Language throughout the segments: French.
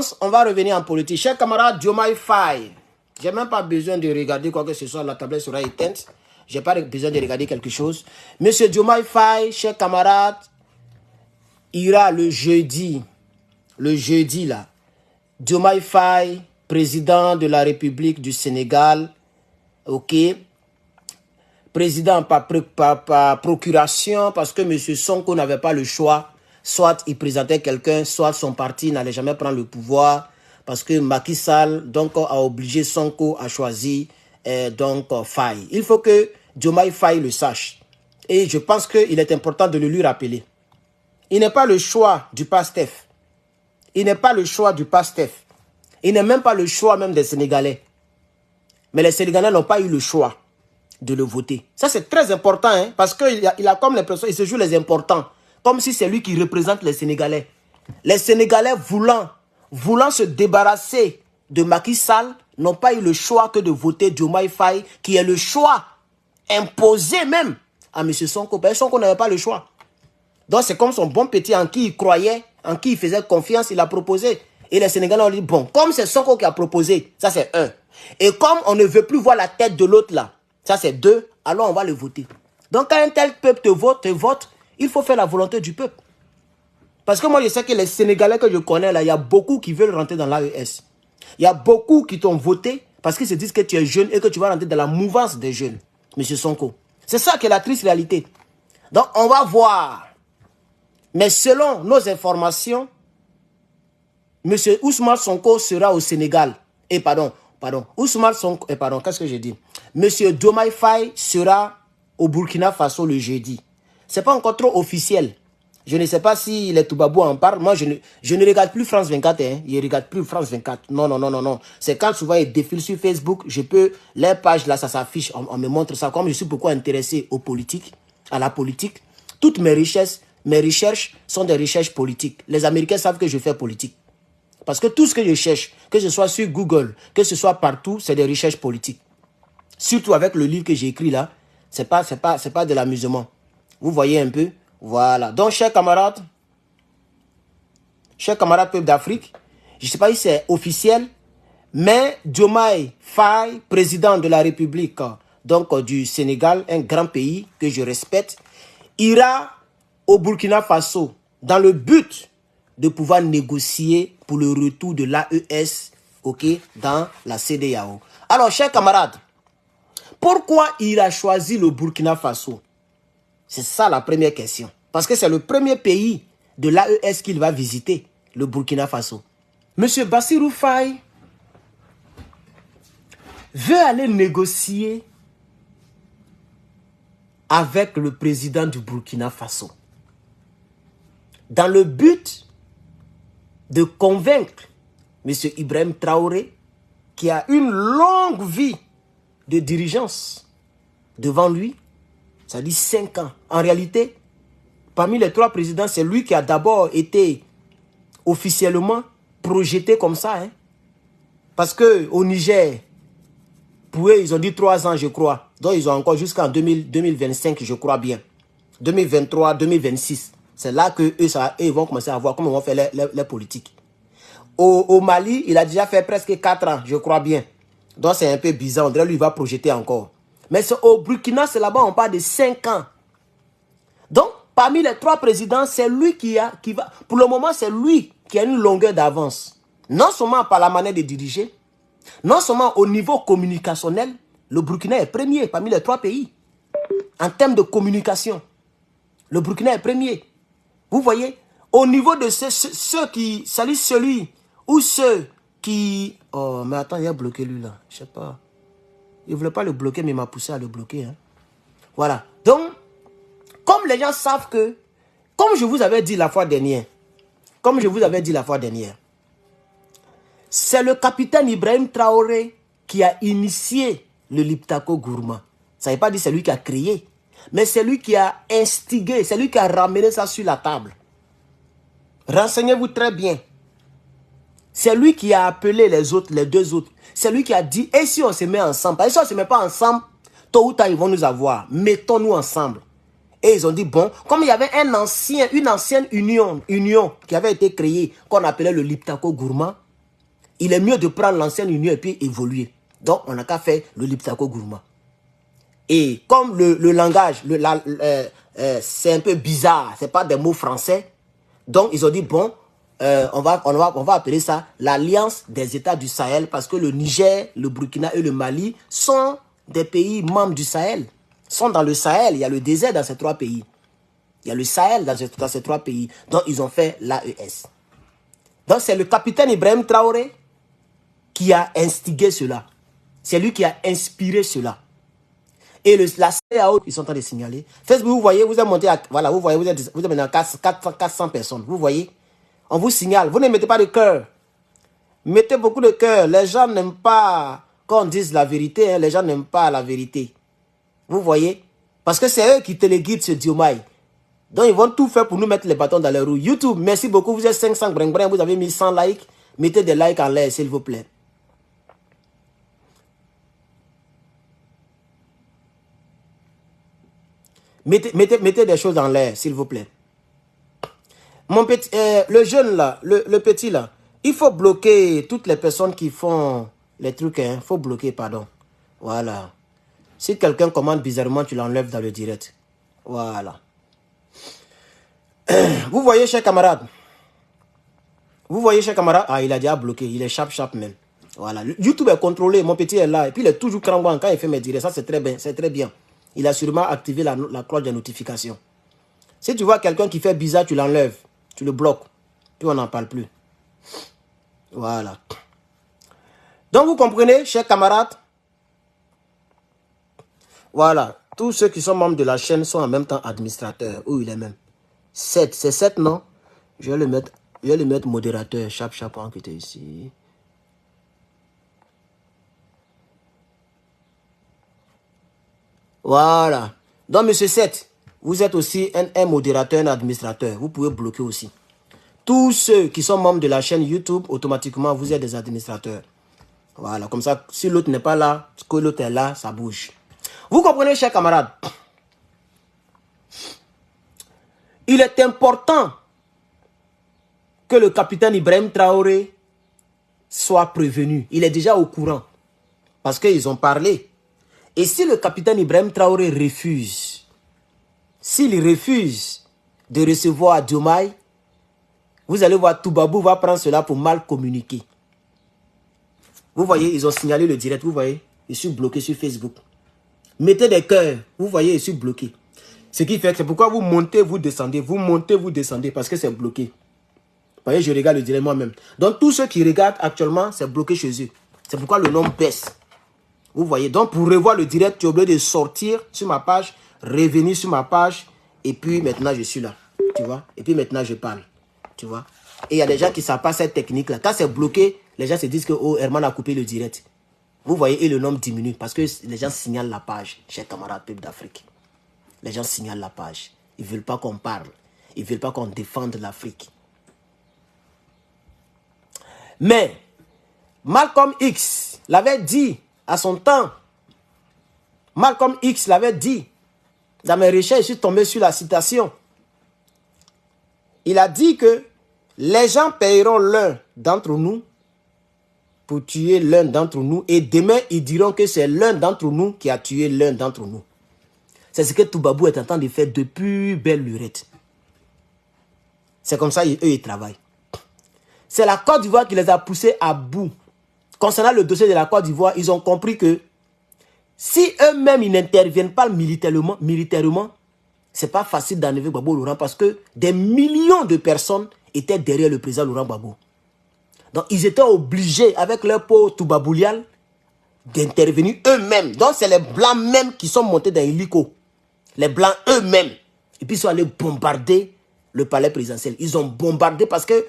silence, on va revenir en politique. Chers camarades, Diomaye Faye, j'ai même pas besoin de regarder quoi que ce soit, la tablette sera éteinte. J'ai pas besoin de regarder quelque chose. Monsieur Diomaye Faye, chers camarades, ira le jeudi là, Diomaye Faye, président de la République du Sénégal, ok, président par procuration, parce que M. Sonko n'avait pas le choix, soit il présentait quelqu'un, soit son parti n'allait jamais prendre le pouvoir, parce que Macky Sall donc, a obligé Sonko à choisir Faye. Il faut que Diomaye Faye le sache. Et je pense qu'il est important de le lui rappeler. Il n'est pas le choix du PASTEF. Il n'est pas le choix du PASTEF. Il n'est même pas le choix même des Sénégalais. Mais les Sénégalais n'ont pas eu le choix de le voter. Ça, c'est très important, hein, parce qu'il a comme l'impression, il se joue les importants, comme si c'est lui qui représente les Sénégalais. Les Sénégalais voulant se débarrasser de Macky Sall, n'ont pas eu le choix que de voter Diomaye Faye, qui est le choix imposé même à M. Sonko. Parce que Sonko n'avait pas le choix. Donc, c'est comme son bon petit en qui il croyait, en qui il faisait confiance, il a proposé. Et les Sénégalais ont dit, bon, comme c'est Sonko qui a proposé, ça c'est un. Et comme on ne veut plus voir la tête de l'autre là, ça c'est deux, alors on va le voter. Donc, quand un tel peuple te vote, il faut faire la volonté du peuple. Parce que moi, je sais que les Sénégalais que je connais là, il y a beaucoup qui veulent rentrer dans l'AES. Il y a beaucoup qui t'ont voté parce qu'ils se disent que tu es jeune et que tu vas rentrer dans la mouvance des jeunes, M. Sonko. C'est ça qui est la triste réalité. Donc, on va voir. Mais selon nos informations, M. Ousmane Sonko sera au Sénégal. Et Ousmane Sonko, qu'est-ce que j'ai dit? M. Diomaye Faye sera au Burkina Faso le jeudi. Ce n'est pas encore trop officiel. Je ne sais pas si les Toubabou en parlent. Moi, je ne regarde plus France 24. Hein. Je ne regarde plus France 24. Non. C'est quand souvent ils défilent sur Facebook, les pages là, ça s'affiche. On me montre ça. Comme je suis beaucoup intéressé aux politiques, à la politique, toutes mes recherches sont des recherches politiques. Les Américains savent que je fais politique. Parce que tout ce que je cherche, que ce soit sur Google, que ce soit partout, c'est des recherches politiques. Surtout avec le livre que j'ai écrit là, c'est pas de l'amusement. Vous voyez un peu? Voilà. Donc, chers camarades peuple d'Afrique, je ne sais pas si c'est officiel, mais Diomaye Faye, président de la République du Sénégal, un grand pays que je respecte, ira au Burkina Faso dans le but de pouvoir négocier pour le retour de l'AES, ok, dans la CEDEAO. Alors, chers camarades, pourquoi il a choisi le Burkina Faso? C'est ça la première question. Parce que c'est le premier pays de l'AES qu'il va visiter, le Burkina Faso. Monsieur Bassirou Faye veut aller négocier avec le président du Burkina Faso dans le but de convaincre M. Ibrahim Traoré, qui a une longue vie de dirigeance devant lui, ça dit 5 ans. En réalité, parmi les 3 présidents, c'est lui qui a d'abord été officiellement projeté comme ça. Hein? Parce qu'au Niger, pour eux, ils ont dit 3 ans, je crois. Donc, ils ont encore jusqu'en 2025, je crois bien. 2023, 2026. C'est là qu'eux vont commencer à voir comment ils vont faire les politiques. Au Mali, il a déjà fait presque 4 ans, je crois bien. Donc, c'est un peu bizarre. On dirait lui, il va projeter encore. Mais au Burkina, c'est là-bas, on parle de 5 ans. Donc, parmi les 3 présidents, c'est lui qui va... Pour le moment, c'est lui qui a une longueur d'avance. Non seulement par la manière de diriger, non seulement au niveau communicationnel, le Burkina est premier parmi les 3 pays. En termes de communication, le Burkina est premier. Vous voyez, au niveau de ceux qui salissent celui ou ceux qui... Oh, mais attends, il a bloqué lui là. Je sais pas. Il ne voulait pas le bloquer, mais il m'a poussé à le bloquer. Hein. Voilà. Donc, comme les gens savent que, comme je vous avais dit la fois dernière, c'est le capitaine Ibrahim Traoré qui a initié le Liptako Gourma. Ça ne veut pas dire c'est lui qui a créé, mais c'est lui qui a instigé, c'est lui qui a ramené ça sur la table. Renseignez-vous très bien. C'est lui qui a appelé les 2 autres. C'est lui qui a dit, et si on se met ensemble? Et si on ne se met pas ensemble, tôt ou tard, ils vont nous avoir. Mettons-nous ensemble. Et ils ont dit, bon, comme il y avait une ancienne union qui avait été créée, qu'on appelait le Liptako Gourma, il est mieux de prendre l'ancienne union et puis évoluer. Donc, on n'a qu'à faire le Liptako Gourma. Et comme le langage, c'est un peu bizarre, c'est pas des mots français, donc ils ont dit, bon, on va appeler ça l'Alliance des États du Sahel, parce que le Niger, le Burkina et le Mali sont des pays membres du Sahel, sont dans le Sahel, il y a le désert dans ces 3 pays. Il y a le Sahel dans ces 3 pays, donc ils ont fait l'AES. Donc c'est le capitaine Ibrahim Traoré qui a instigé cela. C'est lui qui a inspiré cela. Et la CAO, ils sont en train de signaler. Facebook, vous voyez, vous êtes monté à... Voilà, vous voyez, vous êtes maintenant à 400 personnes. Vous voyez, on vous signale. Vous ne mettez pas de cœur. Mettez beaucoup de cœur. Les gens n'aiment pas qu'on dise la vérité. Hein, les gens n'aiment pas la vérité. Vous voyez? Parce que c'est eux qui téléguident ce Diomaye. Donc, ils vont tout faire pour nous mettre les bâtons dans les roues. YouTube, merci beaucoup. Vous êtes 500 bring, vous avez mis 100 likes. Mettez des likes en l'air, s'il vous plaît. Mettez des choses en l'air, s'il vous plaît. Mon petit, le jeune là, le petit là, il faut bloquer toutes les personnes qui font les trucs. Il faut bloquer, pardon. Voilà. Si quelqu'un commande bizarrement, tu l'enlèves dans le direct. Voilà. Vous voyez, chers camarades. Vous voyez, chers camarades. Ah, il a déjà bloqué. Il est sharp même. Voilà. YouTube est contrôlé. Mon petit est là. Et puis, il est toujours cramouant quand il fait mes directs. Ça, c'est très bien. C'est très bien. Il a sûrement activé la cloche de notification. Si tu vois quelqu'un qui fait bizarre, tu l'enlèves. Tu le bloques. Puis on n'en parle plus. Voilà. Donc, vous comprenez, chers camarades. Voilà. Tous ceux qui sont membres de la chaîne sont en même temps administrateurs. Où il est même. 7. C'est 7, non? Je vais le mettre modérateur. Chaperon qui était ici. Voilà. Donc, monsieur 7, vous êtes aussi un modérateur, un administrateur. Vous pouvez bloquer aussi. Tous ceux qui sont membres de la chaîne YouTube, automatiquement, vous êtes des administrateurs. Voilà. Comme ça, si l'autre n'est pas là, que l'autre est là, ça bouge. Vous comprenez, chers camarades? Il est important que le capitaine Ibrahim Traoré soit prévenu. Il est déjà au courant. Parce qu'ils ont parlé. Et si le capitaine Ibrahim Traoré refuse, s'il refuse de recevoir Diomaye, vous allez voir, Toubabou va prendre cela pour mal communiquer. Vous voyez, ils ont signalé le direct, vous voyez, je suis bloqué sur Facebook. Mettez des cœurs, vous voyez, je suis bloqué. Ce qui fait que c'est pourquoi vous montez, vous descendez, parce que c'est bloqué. Vous voyez, je regarde le direct moi-même. Donc, tous ceux qui regardent actuellement, c'est bloqué chez eux. C'est pourquoi le nombre baisse. Vous voyez, donc pour revoir le direct, tu es obligé de sortir sur ma page, revenir sur ma page, et puis maintenant je suis là, tu vois. Et puis maintenant je parle, tu vois. Et il y a des gens qui ne savent pas cette technique-là. Quand c'est bloqué, les gens se disent que oh, Herman a coupé le direct. Vous voyez, et le nombre diminue parce que les gens signalent la page, chers camarades peuple d'Afrique. Les gens signalent la page. Ils ne veulent pas qu'on parle. Ils ne veulent pas qu'on défende l'Afrique. Mais, Malcolm X l'avait dit à son temps. Malcolm X l'avait dit. Dans mes recherches, je suis tombé sur la citation. Il a dit que les gens paieront l'un d'entre nous pour tuer l'un d'entre nous. Et demain, ils diront que c'est l'un d'entre nous qui a tué l'un d'entre nous. C'est ce que Toubabou est en train de faire depuis belle lurette. C'est comme ça, eux, ils travaillent. C'est la Côte d'Ivoire qui les a poussés à bout. Concernant le dossier de la Côte d'Ivoire, ils ont compris que si eux-mêmes, ils n'interviennent pas militairement, c'est pas facile d'enlever Gbagbo Laurent parce que des millions de personnes étaient derrière le président Laurent Gbagbo. Donc, ils étaient obligés, avec leur pauvre Toubaboulial, d'intervenir eux-mêmes. Donc, c'est les Blancs même qui sont montés dans l'hélico. Les Blancs eux-mêmes. Et puis, ils sont allés bombarder le palais présidentiel. Ils ont bombardé parce que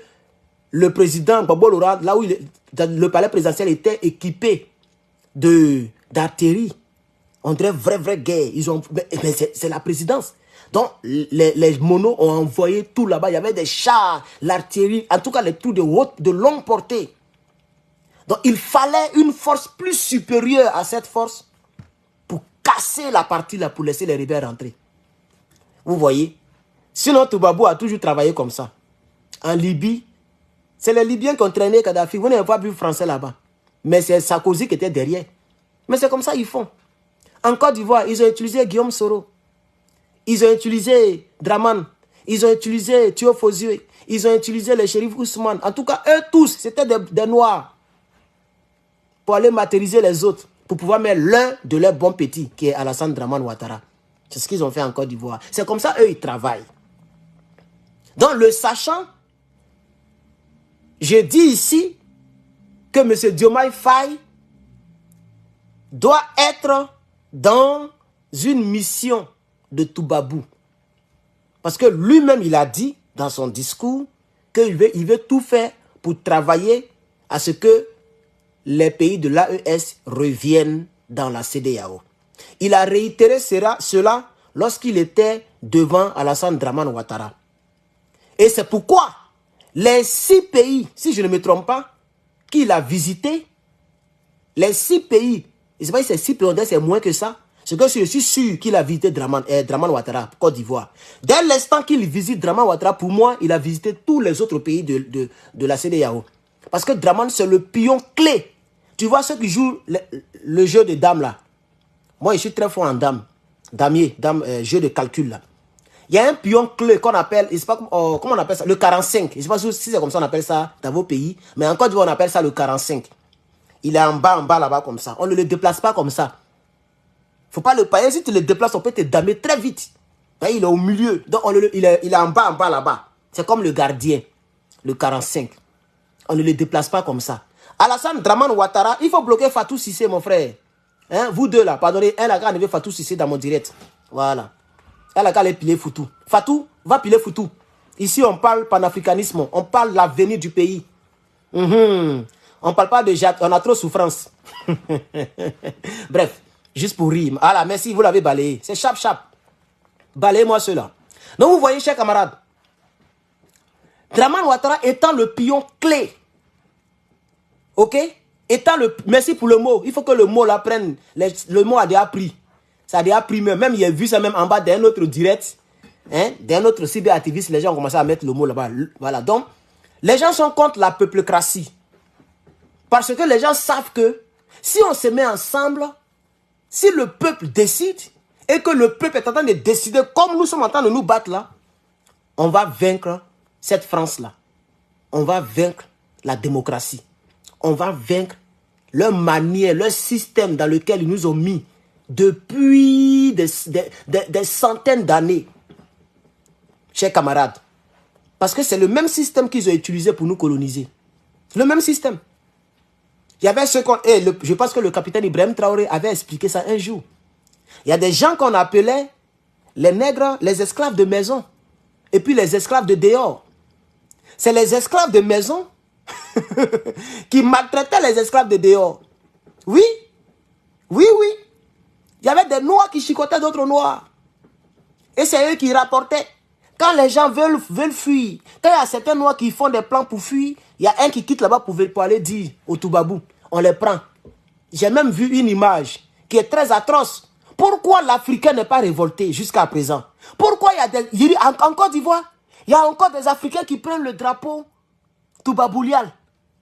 le président Gbagbo Laurent, là où le palais présidentiel était équipé d'artillerie. On dirait vraie guerre. Mais c'est la présidence. Donc, les monos ont envoyé tout là-bas. Il y avait des chars, l'artillerie, en tout cas les trucs de longue portée. Donc, il fallait une force plus supérieure à cette force pour casser la partie là, pour laisser les rebelles rentrer. Vous voyez? Sinon, Toubabou a toujours travaillé comme ça. En Libye, C'est les Libyens qui ont traîné Kadhafi. Vous n'avez pas vu français là-bas. Mais c'est Sarkozy qui était derrière. Mais c'est comme ça qu'ils font. En Côte d'Ivoire, ils ont utilisé Guillaume Soro. Ils ont utilisé Draman. Ils ont utilisé Thio Fosio. Ils ont utilisé le shérif Ousmane. En tout cas, eux tous, c'était des Noirs. Pour aller matérialiser les autres. Pour pouvoir mettre l'un de leurs bons petits, qui est Alassane Draman Ouattara. C'est ce qu'ils ont fait en Côte d'Ivoire. C'est comme ça, eux, ils travaillent. Donc, le sachant, je dis ici que M. Diomaye Faye doit être dans une mission de Toubabou. Parce que lui-même, il a dit dans son discours qu'il veut tout faire pour travailler à ce que les pays de l'AES reviennent dans la CEDEAO. Il a réitéré cela lorsqu'il était devant Alassane Draman Ouattara. Et c'est pourquoi les 6 pays, si je ne me trompe pas, qu'il a visités, les 6 pays, je ne sais pas si c'est 6 pays, c'est moins que ça, c'est que je suis sûr qu'il a visité Draman Ouattara, Côte d'Ivoire. Dès l'instant qu'il visite Draman Ouattara, pour moi, il a visité tous les autres pays de la CEDEAO. Parce que Draman, c'est le pion clé. Tu vois ceux qui jouent le jeu de dames là. Moi, je suis très fort en dames. Damier, jeu de calcul là. Il y a un pion clé qu'on appelle, je sais pas comment on appelle ça, le 45. Je ne sais pas si c'est comme ça on appelle ça dans vos pays, mais en Côte d'Ivoire on appelle ça le 45. Il est en bas là-bas comme ça. On ne le déplace pas comme ça. Faut pas le payer. Si tu le déplaces, on peut te damer très vite. Il est au milieu. Donc il est en bas là-bas. C'est comme le gardien, le 45. On ne le déplace pas comme ça. Alassane Draman Ouattara, il faut bloquer Fatou Cissé, mon frère. Hein? Vous deux là, pardonnez, elle a qu'à enlever Fatou Cissé dans mon direct. Voilà. Elle a qu'à aller piler Foutou. Fatou, va piler Foutou. Ici, on parle panafricanisme. On parle de l'avenir du pays. On ne parle pas de Jacques. On a trop de souffrance. Bref, juste pour rire. Voilà, merci, vous l'avez balayé. C'est chap. Balayez-moi cela. Donc, vous voyez, chers camarades, Draman Ouattara étant le pion clé. Ok? Étant le... Merci pour le mot. Il faut que le mot là prenne... Le mot a déjà pris. Ça a déjà pris même. Il a vu ça même en bas d'un autre direct. Hein, d'un autre cyberactiviste. Les gens ont commencé à mettre le mot là-bas. Voilà. Donc, les gens sont contre la peuplocratie. Parce que les gens savent que si on se met ensemble, si le peuple décide et que le peuple est en train de décider comme nous sommes en train de nous battre là, on va vaincre cette France-là. On va vaincre la démocratie. On va vaincre leur manière, leur système dans lequel ils nous ont mis depuis des centaines d'années. Chers camarades, parce que c'est le même système qu'ils ont utilisé pour nous coloniser. Le même système. Il y avait ce qu'on... je pense que le capitaine Ibrahim Traoré avait expliqué ça un jour. Il y a des gens qu'on appelait les nègres, les esclaves de maison. Et puis les esclaves de dehors. C'est les esclaves de maison qui maltraitaient les esclaves de dehors. Oui. Oui. Il y avait des noirs qui chicotaient d'autres noirs. Et c'est eux qui rapportaient. Quand les gens veulent fuir, quand il y a certains noirs qui font des plans pour fuir, il y a un qui quitte là-bas pour aller dire au Toubabou, on les prend. J'ai même vu une image qui est très atroce. Pourquoi l'Africain n'est pas révolté jusqu'à présent? Pourquoi il y a en Côte d'Ivoire, il y a encore des Africains qui prennent le drapeau Toubaboulial.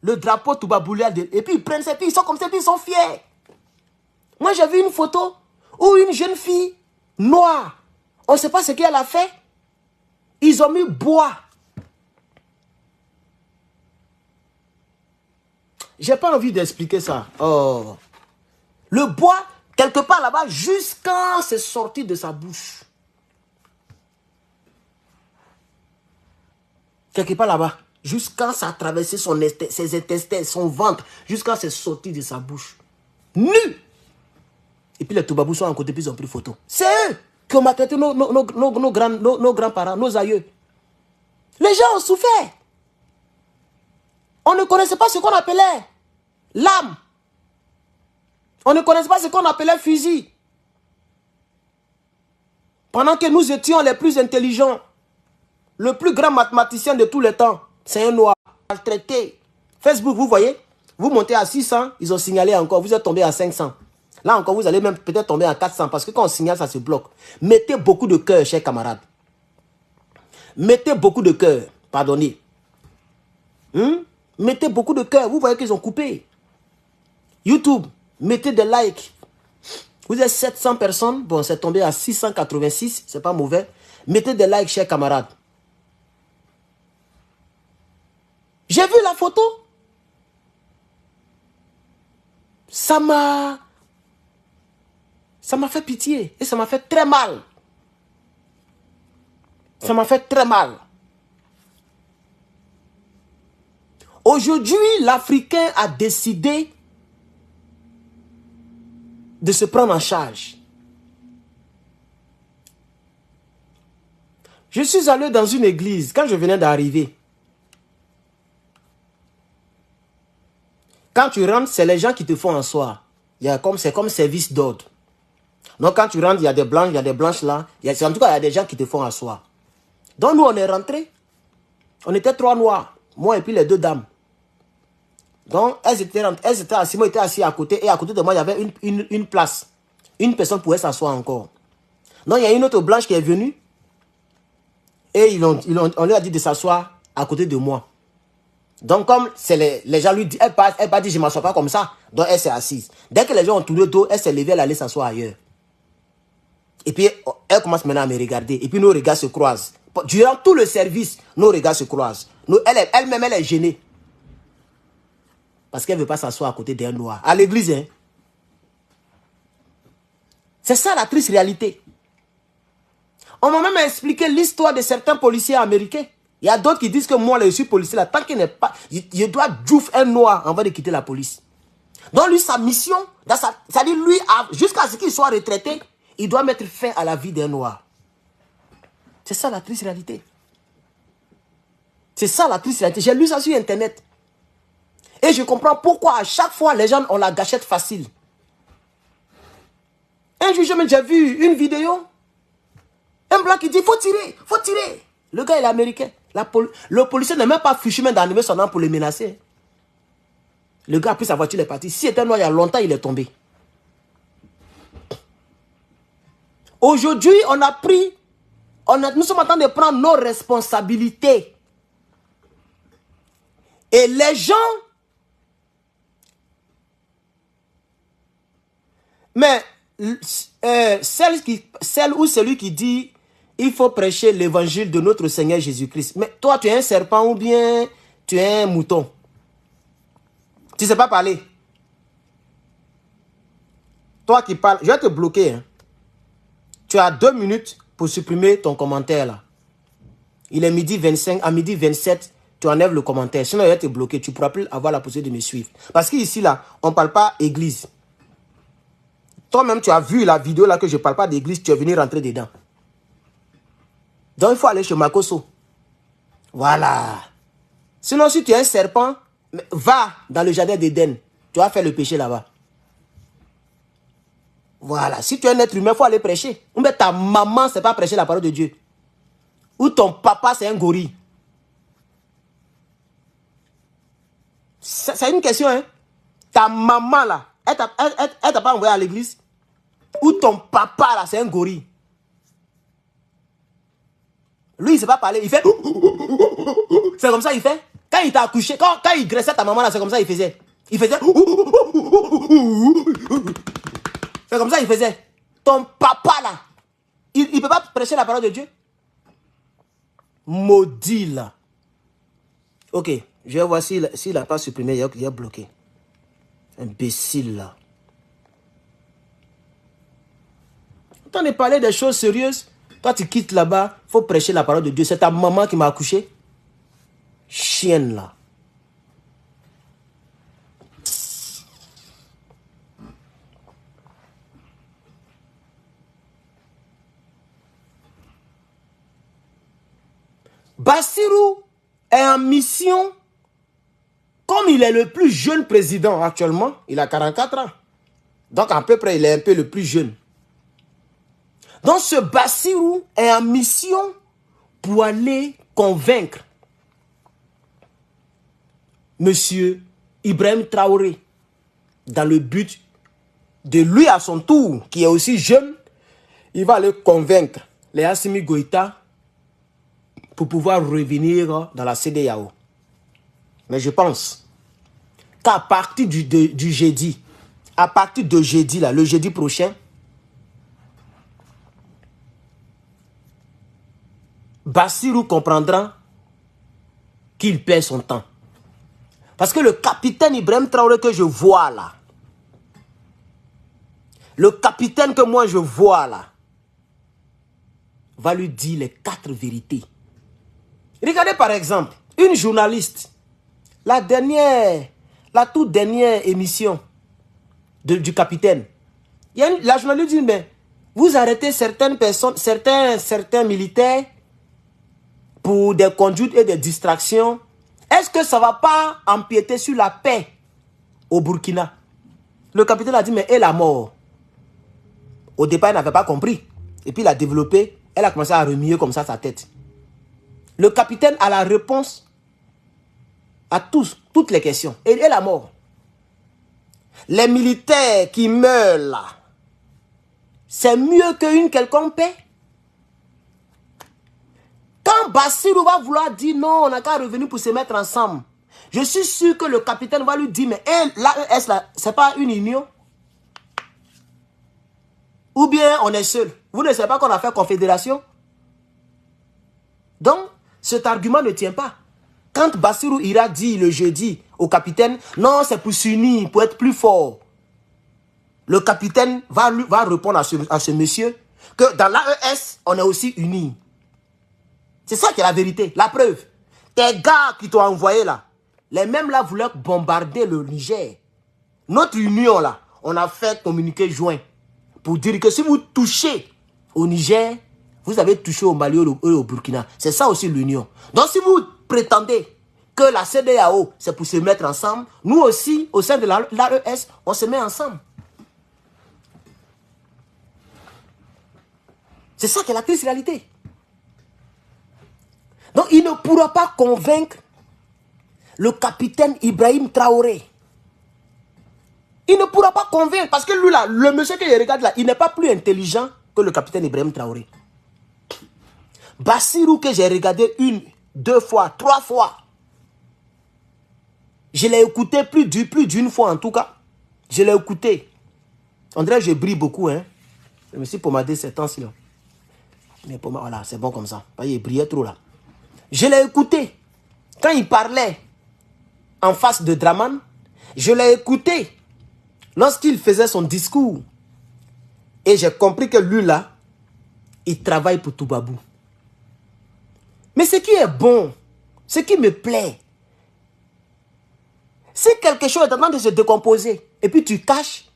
Le drapeau Toubaboulial. Et puis ils prennent ça, puis ils sont comme ça, puis ils sont fiers. Moi j'ai vu une photo où une jeune fille noire, on ne sait pas ce qu'elle a fait. Ils ont mis bois. J'ai pas envie d'expliquer ça. Oh. Le bois, quelque part là-bas, jusqu'à c'est sorti de sa bouche. Quelque part là-bas, jusqu'à ça a traversé ses intestins, son ventre, jusqu'à c'est sorti de sa bouche. Nu. Et puis les Toubabous sont à côté, puis ils ont pris photo. C'est eux qui ont maltraité nos grands-parents, nos aïeux. Les gens ont souffert. On ne connaissait pas ce qu'on appelait l'âme. On ne connaissait pas ce qu'on appelait fusil. Pendant que nous étions les plus intelligents, le plus grand mathématicien de tous les temps, c'est un noir. Maltraité. Facebook, vous voyez, vous montez à 600, ils ont signalé encore, vous êtes tombé à 500. Là encore, vous allez même peut-être tomber à 400 parce que quand on signale, ça se bloque. Mettez beaucoup de cœur, chers camarades. Mettez beaucoup de cœur. Pardonnez. Mettez beaucoup de cœur. Vous voyez qu'ils ont coupé. YouTube, mettez des likes. Vous êtes 700 personnes. Bon, c'est tombé à 686. C'est pas mauvais. Mettez des likes, chers camarades. J'ai vu la photo. Ça m'a fait pitié. Et ça m'a fait très mal. Ça m'a fait très mal. Aujourd'hui, l'Africain a décidé de se prendre en charge. Je suis allé dans une église quand je venais d'arriver. Quand tu rentres, c'est les gens qui te font asseoir. C'est comme service d'ordre. Donc quand tu rentres, il y a des blanches là. En tout cas, il y a des gens qui te font asseoir. Donc nous, on est rentrés. On était 3 noirs. Moi et puis les 2 dames. Donc elles étaient assises. Moi, j'étais assis à côté. Et à côté de moi, il y avait une place. Une personne pouvait s'asseoir encore. Donc il y a une autre blanche qui est venue. Et on lui a dit de s'asseoir à côté de moi. Donc comme les gens lui disent, elle pas dit je ne m'assois pas comme ça. Donc elle s'est assise. Dès que les gens ont tourné le dos, elle s'est levée, elle allait s'asseoir ailleurs. Et puis elle commence maintenant à me regarder. Et puis nos regards se croisent. Durant tout le service, nos regards se croisent. Elle-même, elle est gênée. Parce qu'elle ne veut pas s'asseoir à côté d'un noir. À l'église, hein. C'est ça la triste réalité. On m'a même expliqué l'histoire de certains policiers américains. Il y a d'autres qui disent que moi, je suis policier là, tant qu'il n'est pas... Je dois djouf un noir avant de quitter la police. Donc lui, sa mission, c'est-à-dire lui, jusqu'à ce qu'il soit retraité, il doit mettre fin à la vie d'un noir. C'est ça la triste réalité. C'est ça la triste réalité. J'ai lu ça sur Internet. Et je comprends pourquoi à chaque fois, les gens ont la gâchette facile. Un jour, j'ai vu une vidéo. Un blanc qui dit, faut tirer, faut tirer. Le gars, il est américain. Le policier n'a même pas fichu même d'enlever son arme pour le menacer. Le gars a pris sa voiture, il est parti. Si c'était noir, il y a longtemps, il est tombé. Aujourd'hui, nous sommes en train de prendre nos responsabilités. Et les gens... Mais celle ou celui qui dit il faut prêcher l'évangile de notre Seigneur Jésus-Christ. Mais toi, tu es un serpent ou bien tu es un mouton. Tu ne sais pas parler. Toi qui parles, je vais te bloquer. Hein. Tu as 2 minutes pour supprimer ton commentaire là. Il est midi 25, à midi 27, tu enlèves le commentaire. Sinon, je vais te bloquer. Tu ne pourras plus avoir la possibilité de me suivre. Parce qu'ici là, on ne parle pas église. Toi-même, tu as vu la vidéo là que je ne parle pas d'église, tu es venu rentrer dedans. Donc, il faut aller chez Makoso. Voilà. Sinon, si tu es un serpent, va dans le jardin d'Éden. Tu vas faire le péché là-bas. Voilà. Si tu es un être humain, il faut aller prêcher. Ou bien ta maman, c'est pas prêcher la parole de Dieu. Ou ton papa, c'est un gorille. C'est une question, hein. Ta maman là, elle t'a pas envoyé à l'église. Ou ton papa là, c'est un gorille. Lui, il ne sait pas parler. Il fait... C'est comme ça il fait. Quand il t'a accouché, quand il graissait ta maman là, c'est comme ça il faisait. Il faisait... C'est comme ça il faisait. Ton papa là, il ne peut pas prêcher la parole de Dieu. Maudit là. Ok, je vais voir s'il n'a pas supprimé, il a bloqué. Imbécile là. Quand on est parlé des choses sérieuses, toi tu quittes là-bas, il faut prêcher la parole de Dieu. C'est ta maman qui m'a accouché. Chienne là. Bassirou est en mission. Comme il est le plus jeune président actuellement, il a 44 ans. Donc à peu près, il est un peu le plus jeune. Donc ce Bassirou est en mission pour aller convaincre Monsieur Ibrahim Traoré dans le but de lui à son tour, qui est aussi jeune, il va aller convaincre les Assimi Goïta pour pouvoir revenir dans la CEDEAO. Mais je pense qu'à partir du jeudi, à partir de jeudi, là, le jeudi prochain, Bassirou comprendra qu'il perd son temps. Parce que le capitaine Ibrahim Traoré que je vois là, le capitaine que moi je vois là, va lui dire les 4 vérités. Regardez par exemple, une journaliste, la toute dernière émission du capitaine, la journaliste dit, mais vous arrêtez certaines personnes, certains militaires pour des conduites et des distractions. Est-ce que ça ne va pas empiéter sur la paix au Burkina? Le capitaine a dit, mais elle est mort. Au départ, elle n'avait pas compris. Et puis, il a développé, elle a commencé à remuer comme ça sa tête. Le capitaine a la réponse à toutes les questions. Et elle est mort. Les militaires qui meurent là, c'est mieux qu'une quelconque paix. Quand Bassirou va vouloir dire non, on n'a qu'à revenir pour se mettre ensemble, je suis sûr que le capitaine va lui dire, mais l'AES là, c'est pas une union? Ou bien on est seul? Vous ne savez pas qu'on a fait confédération? Donc, cet argument ne tient pas. Quand Bassirou ira dire le jeudi au capitaine, non, c'est pour s'unir, pour être plus fort. Le capitaine va répondre à ce monsieur que dans l'AES, on est aussi unis. C'est ça qui est la vérité, la preuve. Tes gars qui t'ont envoyé là, les mêmes là voulaient bombarder le Niger. Notre union là, on a fait communiqué joint pour dire que si vous touchez au Niger, vous avez touché au Mali ou au Burkina. C'est ça aussi l'union. Donc si vous prétendez que la CEDEAO, c'est pour se mettre ensemble, nous aussi, au sein de l'AES, on se met ensemble. C'est ça qui est la triste réalité. Donc il ne pourra pas convaincre le capitaine Ibrahim Traoré. Il ne pourra pas convaincre parce que lui là, le monsieur que je regarde là, il n'est pas plus intelligent que le capitaine Ibrahim Traoré. Bassirou que j'ai regardé 1, 2 fois, 3 fois. Je l'ai écouté plus d'une fois en tout cas. Je l'ai écouté. On dirait que je brille beaucoup. Hein? Je me suis pommadé ces temps-ci. Mais voilà, c'est bon comme ça. Il brillait trop là. Je l'ai écouté. Quand il parlait en face de Draman, je l'ai écouté lorsqu'il faisait son discours. Et j'ai compris que lui là, il travaille pour Toubabou. Mais ce qui est bon, ce qui me plaît, si quelque chose est en train de se décomposer et puis tu caches,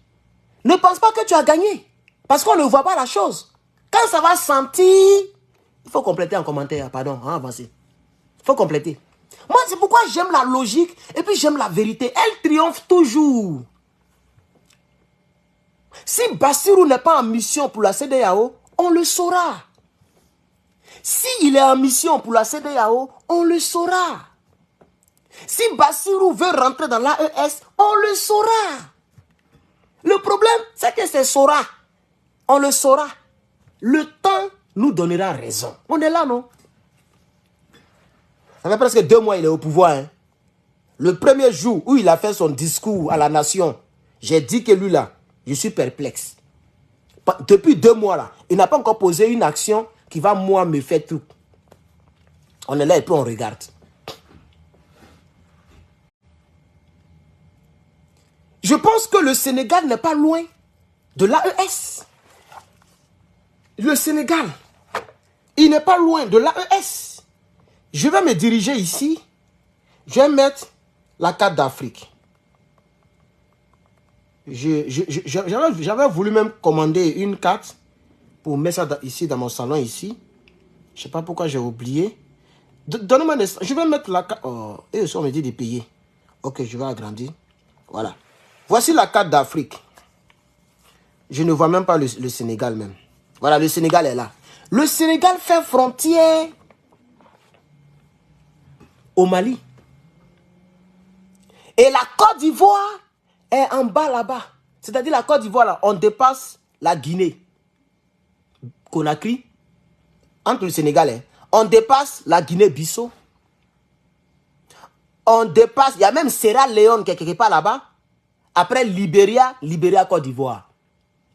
ne pense pas que tu as gagné. Parce qu'on ne voit pas la chose. Quand ça va sentir, il faut compléter en commentaire, pardon, avancer. Il faut compléter. Moi, c'est pourquoi j'aime la logique et puis j'aime la vérité. Elle triomphe toujours. Si Bassirou n'est pas en mission pour la CEDEAO, on le saura. S'il est en mission pour la CEDEAO, on le saura. Si Bassirou veut rentrer dans l'AES, on le saura. Le problème, c'est que c'est saura. On le saura. Le temps nous donnera raison. On est là, non? Ça fait presque 2 mois qu'il est au pouvoir. Hein? Le premier jour où il a fait son discours à la nation, j'ai dit que lui là, je suis perplexe. Depuis 2 mois là, il n'a pas encore posé une action qui va moi me faire tout. On est là et puis on regarde. Je pense que le Sénégal n'est pas loin de l'AES. Le Sénégal, il n'est pas loin de l'AES. Je vais me diriger ici. Je vais mettre la carte d'Afrique. J'avais voulu même commander une carte pour mettre ça ici dans mon salon ici. Je ne sais pas pourquoi j'ai oublié. Donnez-moi des... Je vais mettre la carte... Oh, et aussi on me dit de payer. Ok, je vais agrandir. Voilà. Voici la carte d'Afrique. Je ne vois même pas le Sénégal même. Voilà, le Sénégal est là. Le Sénégal fait frontière au Mali. Et la Côte d'Ivoire est en bas là-bas. C'est-à-dire la Côte d'Ivoire, là, on dépasse la Guinée. Conakry, entre le Sénégal, on dépasse la Guinée-Bissau. On dépasse, il y a même Sierra Leone qui est quelque part là-bas. Après Libéria, Côte d'Ivoire.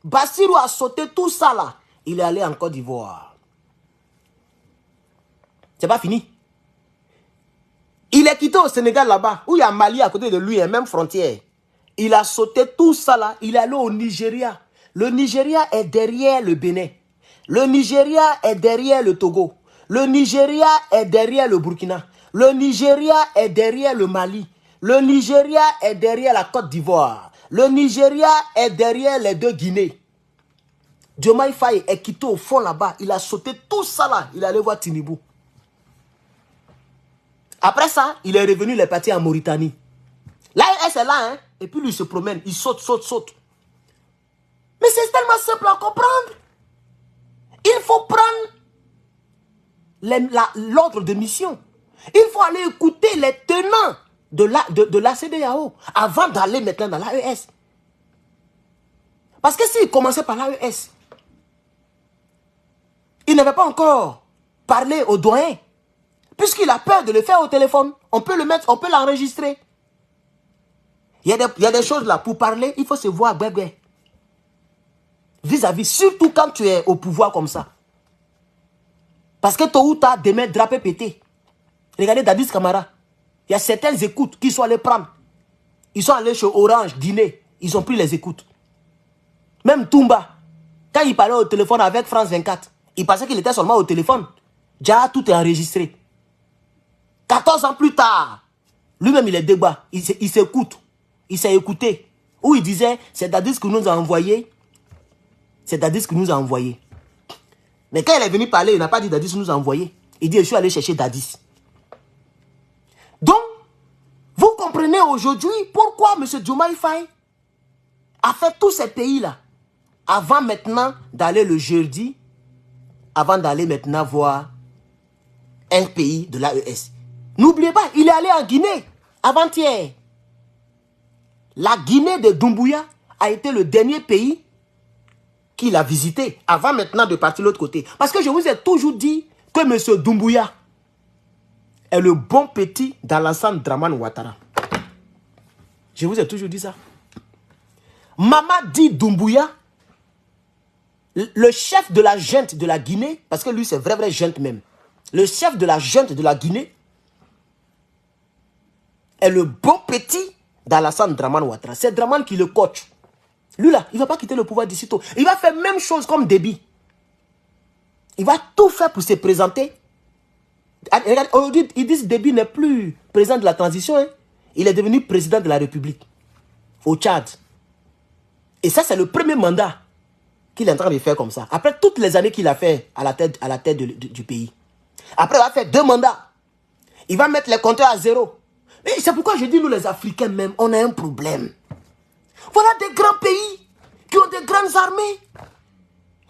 Bassirou a sauté tout ça là. Il est allé en Côte d'Ivoire. C'est pas fini. Il est quitté au Sénégal là-bas, où il y a Mali à côté de lui, même frontière. Il a sauté tout ça là, il est allé au Nigeria. Le Nigeria est derrière le Bénin. Le Nigeria est derrière le Togo. Le Nigeria est derrière le Burkina. Le Nigeria est derrière le Mali. Le Nigeria est derrière la Côte d'Ivoire. Le Nigeria est derrière les deux Guinées. Diomaye Faye est quitté au fond là-bas. Il a sauté tout ça là. Il est allé voir Tinibou. Après ça, il est revenu, il est parti en Mauritanie. L'AES est là, hein. Et puis lui se promène. Il saute. Mais c'est tellement simple à comprendre. Il faut prendre l'ordre de mission. Il faut aller écouter les tenants de la CEDEAO avant d'aller maintenant dans l'AES. Parce que s'il commençait par l'AES, il n'avait pas encore parlé au doyen. Puisqu'il a peur de le faire au téléphone. On peut le mettre, on peut l'enregistrer. Il y a des choses là, pour parler, il faut se voir bébé. Vis-à-vis, surtout quand tu es au pouvoir comme ça. Parce que tôt ou tard, demain, drapé pété. Regardez Dadis Camara. Il y a certaines écoutes qui sont allées prendre. Ils sont allés chez Orange dîner. Ils ont pris les écoutes. Même Toumba, quand il parlait au téléphone avec France 24, il pensait qu'il était seulement au téléphone. Déjà, tout est enregistré. 14 ans plus tard, lui-même, il est débat. Il s'écoute. Il s'est écouté. Où il disait, c'est Dadis qui nous a envoyé. C'est Dadis qui nous a envoyé. Mais quand il est venu parler, il n'a pas dit Dadis nous a envoyé. Il dit, je suis allé chercher Dadis. Donc, vous comprenez aujourd'hui pourquoi M. Diomaye Faye a fait tous ces pays-là avant maintenant d'aller le jeudi, avant d'aller maintenant voir un pays de l'AES. N'oubliez pas, il est allé en Guinée avant-hier. La Guinée de Doumbouya a été le dernier pays qu'il a visité avant maintenant de partir de l'autre côté. Parce que je vous ai toujours dit que M. Doumbouya est le bon petit d'Alassane Dramane Ouattara. Je vous ai toujours dit ça. Mamadi Doumbouya, le chef de la junte de la Guinée, parce que lui c'est vrai junte même, le chef de la junte de la Guinée est le bon petit d'Alassane Dramane Ouattara. C'est Dramane qui le coach. Lui là, il ne va pas quitter le pouvoir d'ici tôt. Il va faire la même chose comme Déby. Il va tout faire pour se présenter. Regarde, aujourd'hui, ils disent que Déby n'est plus président de la transition. Hein. Il est devenu président de la République au Tchad. Et ça, c'est le premier mandat qu'il est en train de faire comme ça. Après toutes les années qu'il a fait à la tête du pays. Après, il va faire 2 mandats. Il va mettre les compteurs à 0. Et c'est pourquoi je dis, nous les Africains même, on a un problème. Voilà des grands pays qui ont des grandes armées.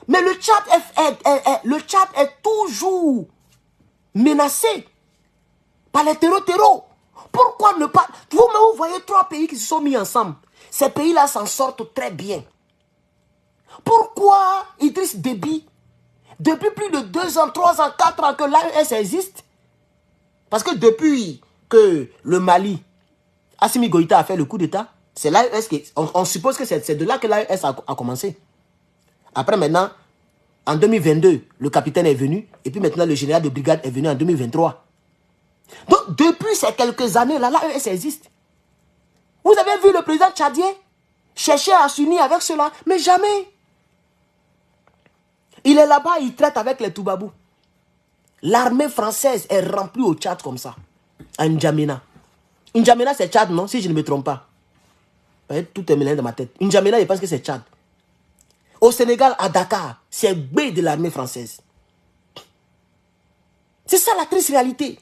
Mais le Tchad est toujours menacé par les terreaux. Pourquoi ne pas... Vous voyez 3 pays qui se sont mis ensemble. Ces pays-là s'en sortent très bien. Pourquoi Idriss Déby, depuis plus de 2 ans, 3 ans, 4 ans que l'AES existe? Parce que depuis que le Mali, Assimi Goïta a fait le coup d'État, c'est l'AES qui... On suppose que c'est de là que l'AES a commencé. Après maintenant, en 2022, le capitaine est venu. Et puis maintenant, le général de brigade est venu en 2023. Donc, depuis ces quelques années-là, l'AES existe. Vous avez vu le président tchadien chercher à s'unir avec cela, mais jamais. Il est là-bas, il traite avec les Toubabous. L'armée française est remplie au Tchad comme ça. À N'Djamena. N'Djamena, c'est Tchad, non? Si je ne me trompe pas. Tout est mélangé dans ma tête. N'Djamena, je pense que c'est Tchad. Au Sénégal, à Dakar, c'est B de l'armée française. C'est ça la triste réalité.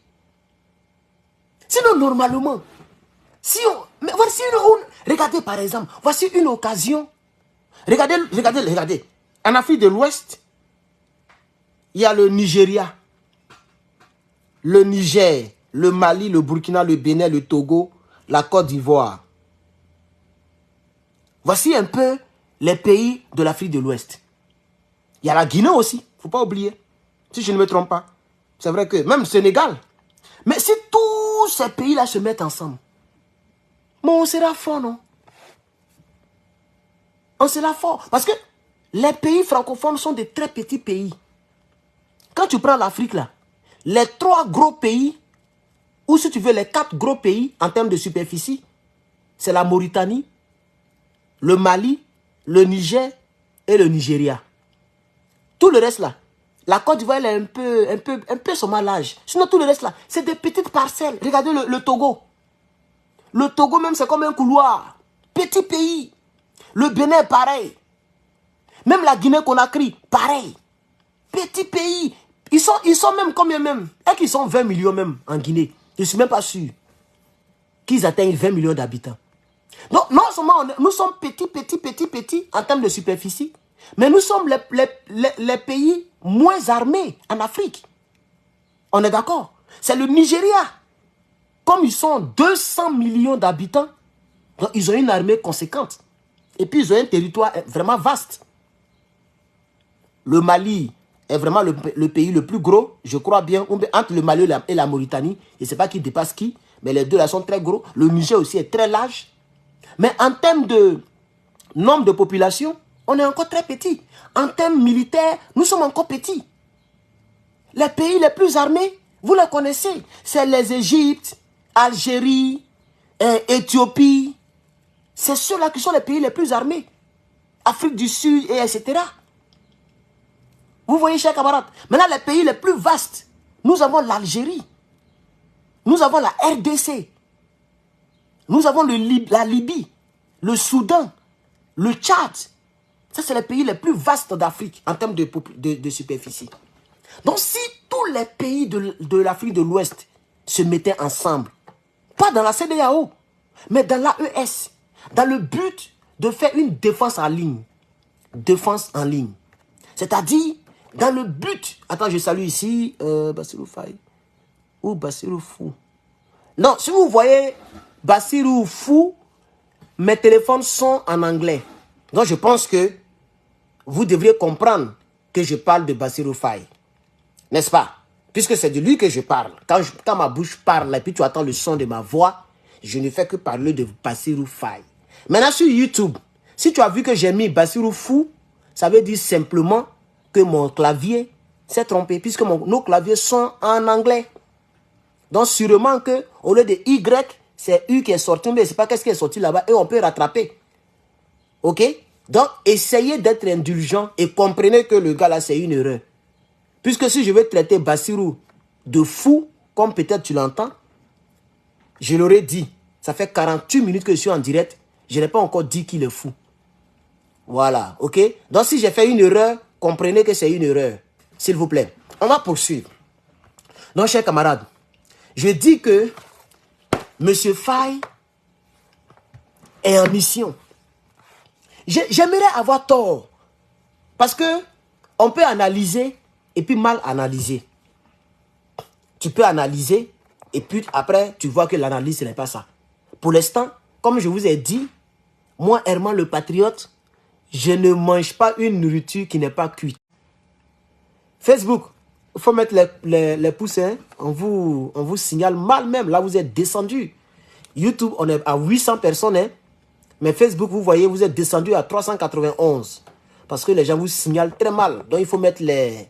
Sinon, normalement, mais voici regardez par exemple, voici une occasion. Regardez. En Afrique de l'Ouest, il y a le Nigeria, le Niger, le Mali, le Burkina, le Bénin, le Togo, la Côte d'Ivoire. Voici un peu les pays de l'Afrique de l'Ouest. Il y a la Guinée aussi, il ne faut pas oublier. Si je ne me trompe pas. C'est vrai que même le Sénégal. Mais si tous tous ces pays-là se mettent ensemble, mais on sera fort, non? On sera fort. Parce que les pays francophones sont des très petits pays. Quand tu prends l'Afrique, là, les 3 gros pays, ou si tu veux, les 4 gros pays en termes de superficie, c'est la Mauritanie, le Mali, le Niger et le Nigeria. Tout le reste, là, la Côte d'Ivoire, elle est un peu son malage. Sinon, tout le reste, là, c'est des petites parcelles. Regardez le Togo. Le Togo, même, c'est comme un couloir. Petit pays. Le Bénin, pareil. Même la Guinée-Conakry, pareil. Petit pays. Ils sont même combien même? Est-ce qu'ils sont 20 millions même en Guinée? Je ne suis même pas sûr qu'ils atteignent 20 millions d'habitants. Donc, non seulement nous sommes petits en termes de superficie, mais nous sommes les pays moins armés en Afrique. On est d'accord? C'est le Nigeria. Comme ils sont 200 millions d'habitants, ils ont une armée conséquente. Et puis, ils ont un territoire vraiment vaste. Le Mali est vraiment le pays le plus gros, je crois bien, entre le Mali et la Mauritanie. Je ne sais pas qui dépasse qui, mais les deux là sont très gros. Le Niger aussi est très large. Mais en termes de nombre de population, on est encore très petit. En termes militaires, nous sommes encore petits. Les pays les plus armés, vous les connaissez. C'est les Égypte, Algérie, Éthiopie. C'est ceux-là qui sont les pays les plus armés. Afrique du Sud, et etc. Vous voyez, chers camarades. Maintenant, les pays les plus vastes, nous avons l'Algérie. Nous avons la RDC. Nous avons la Libye, le Soudan, le Tchad. Ça, c'est les pays les plus vastes d'Afrique en termes de superficie. Donc, si tous les pays de l'Afrique de l'Ouest se mettaient ensemble, pas dans la CEDEAO, mais dans l'AES, dans le but de faire une défense en ligne. Défense en ligne. C'est-à-dire, dans le but... Attends, je salue ici Bassirou Faye. Ou Bassirou Fou. Non, si vous voyez Bassirou Fou, mes téléphones sont en anglais. Donc, je pense que vous devriez comprendre que je parle de Bassirou Faye. N'est-ce pas? Puisque c'est de lui que je parle. Quand ma bouche parle et puis tu attends le son de ma voix, je ne fais que parler de Bassirou Faye. Maintenant, sur YouTube, si tu as vu que j'ai mis Bassirou Fou, ça veut dire simplement que mon clavier s'est trompé, puisque nos claviers sont en anglais. Donc, sûrement qu'au lieu de Y, c'est U qui est sorti, mais je ne sais pas qu'est-ce qui est sorti là-bas, et on peut rattraper. OK? Donc, essayez d'être indulgent et comprenez que le gars là, c'est une erreur. Puisque si je veux traiter Bassirou de fou, comme peut-être tu l'entends, je l'aurais dit. Ça fait 48 minutes que je suis en direct. Je n'ai pas encore dit qu'il est fou. Voilà, ok? Donc si j'ai fait une erreur, comprenez que c'est une erreur. S'il vous plaît. On va poursuivre. Donc, chers camarades, je dis que M. Faye est en mission. J'aimerais avoir tort. Parce que on peut analyser et puis mal analyser. Tu peux analyser et puis après, tu vois que l'analyse, ce n'est pas ça. Pour l'instant, comme je vous ai dit, moi, Herman le Patriote, je ne mange pas une nourriture qui n'est pas cuite. Facebook, il faut mettre les pouces. Hein. On vous signale mal même. Là, vous êtes descendu. YouTube, on est à 800 personnes. Hein. Mais Facebook, vous voyez, vous êtes descendu à 391. Parce que les gens vous signalent très mal. Donc, il faut mettre les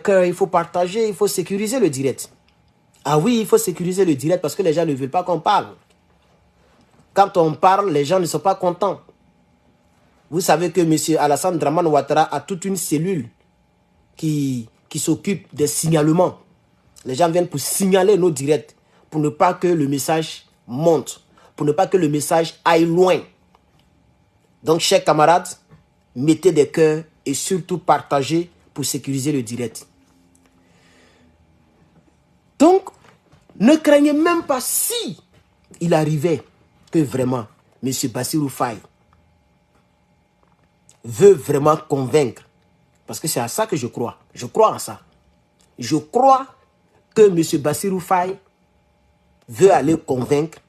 cœurs, il faut partager, il faut sécuriser le direct. Ah oui, il faut sécuriser le direct parce que les gens ne veulent pas qu'on parle. Quand on parle, les gens ne sont pas contents. Vous savez que M. Alassane Dramane Ouattara a toute une cellule qui s'occupe des signalements. Les gens viennent pour signaler nos directs, pour ne pas que le message monte, pour ne pas que le message aille loin. Donc, chers camarades, mettez des cœurs et surtout partagez pour sécuriser le direct. Donc, ne craignez même pas si il arrivait que vraiment M. Bassirou Faye veut vraiment convaincre. Parce que c'est à ça que je crois. Je crois en ça. Je crois que M. Bassirou Faye veut aller convaincre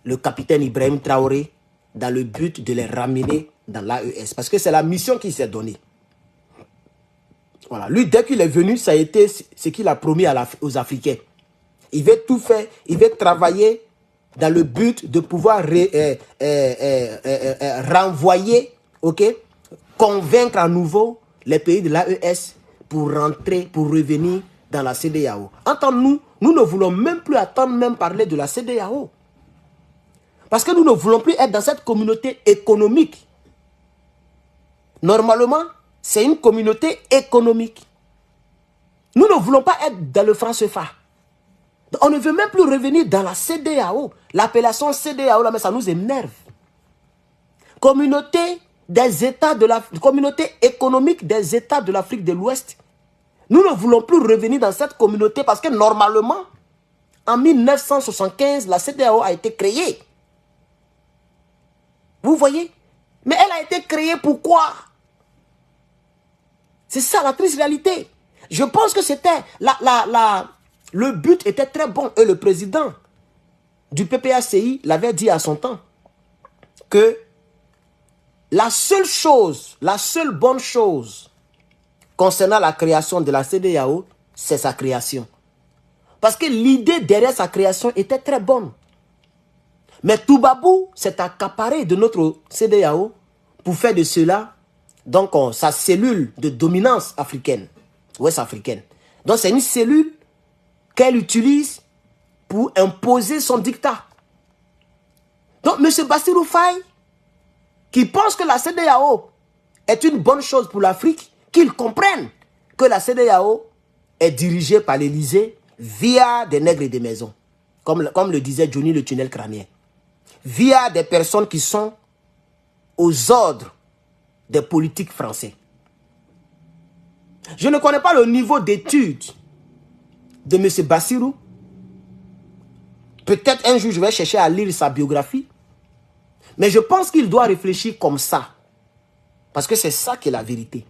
le capitaine Ibrahim Traoré dans le but de les ramener dans l'AES. Parce que c'est la mission qu'il s'est donnée. Voilà. Lui, dès qu'il est venu, ça a été ce qu'il a promis aux Africains. Il veut tout faire, il veut travailler dans le but de pouvoir renvoyer, ok, convaincre à nouveau les pays de l'AES pour rentrer, pour revenir dans la CEDEAO. Entendons-nous, nous ne voulons même plus attendre même parler de la CEDEAO. Parce que nous ne voulons plus être dans cette communauté économique. Normalement, c'est une communauté économique. Nous ne voulons pas être dans le franc CFA. On ne veut même plus revenir dans la CEDEAO. L'appellation CEDEAO, là, mais ça nous énerve. Communauté des États de la communauté économique des États de l'Afrique de l'Ouest. Nous ne voulons plus revenir dans cette communauté parce que normalement, en 1975, la CEDEAO a été créée. Vous voyez? Mais elle a été créée pourquoi? C'est ça la triste réalité. Je pense que c'était le but était très bon. Et le président du PPACI l'avait dit à son temps que la seule chose, la seule bonne chose concernant la création de la CEDEAO, c'est sa création. Parce que l'idée derrière sa création était très bonne. Mais Toubabou s'est accaparé de notre CEDEAO pour faire de cela donc sa cellule de dominance africaine, ouest-africaine. Donc c'est une cellule qu'elle utilise pour imposer son dictat. Donc M. Bassirou Faye, qui pense que la CEDEAO est une bonne chose pour l'Afrique, qu'il comprenne que la CEDEAO est dirigée par l'Élysée via des nègres et des maisons, comme le disait Johnny le tunnel crânien, via des personnes qui sont aux ordres des politiques français. Je ne connais pas le niveau d'études de M. Bassirou. Peut-être un jour je vais chercher à lire sa biographie. Mais je pense qu'il doit réfléchir comme ça. Parce que c'est ça qui est la vérité.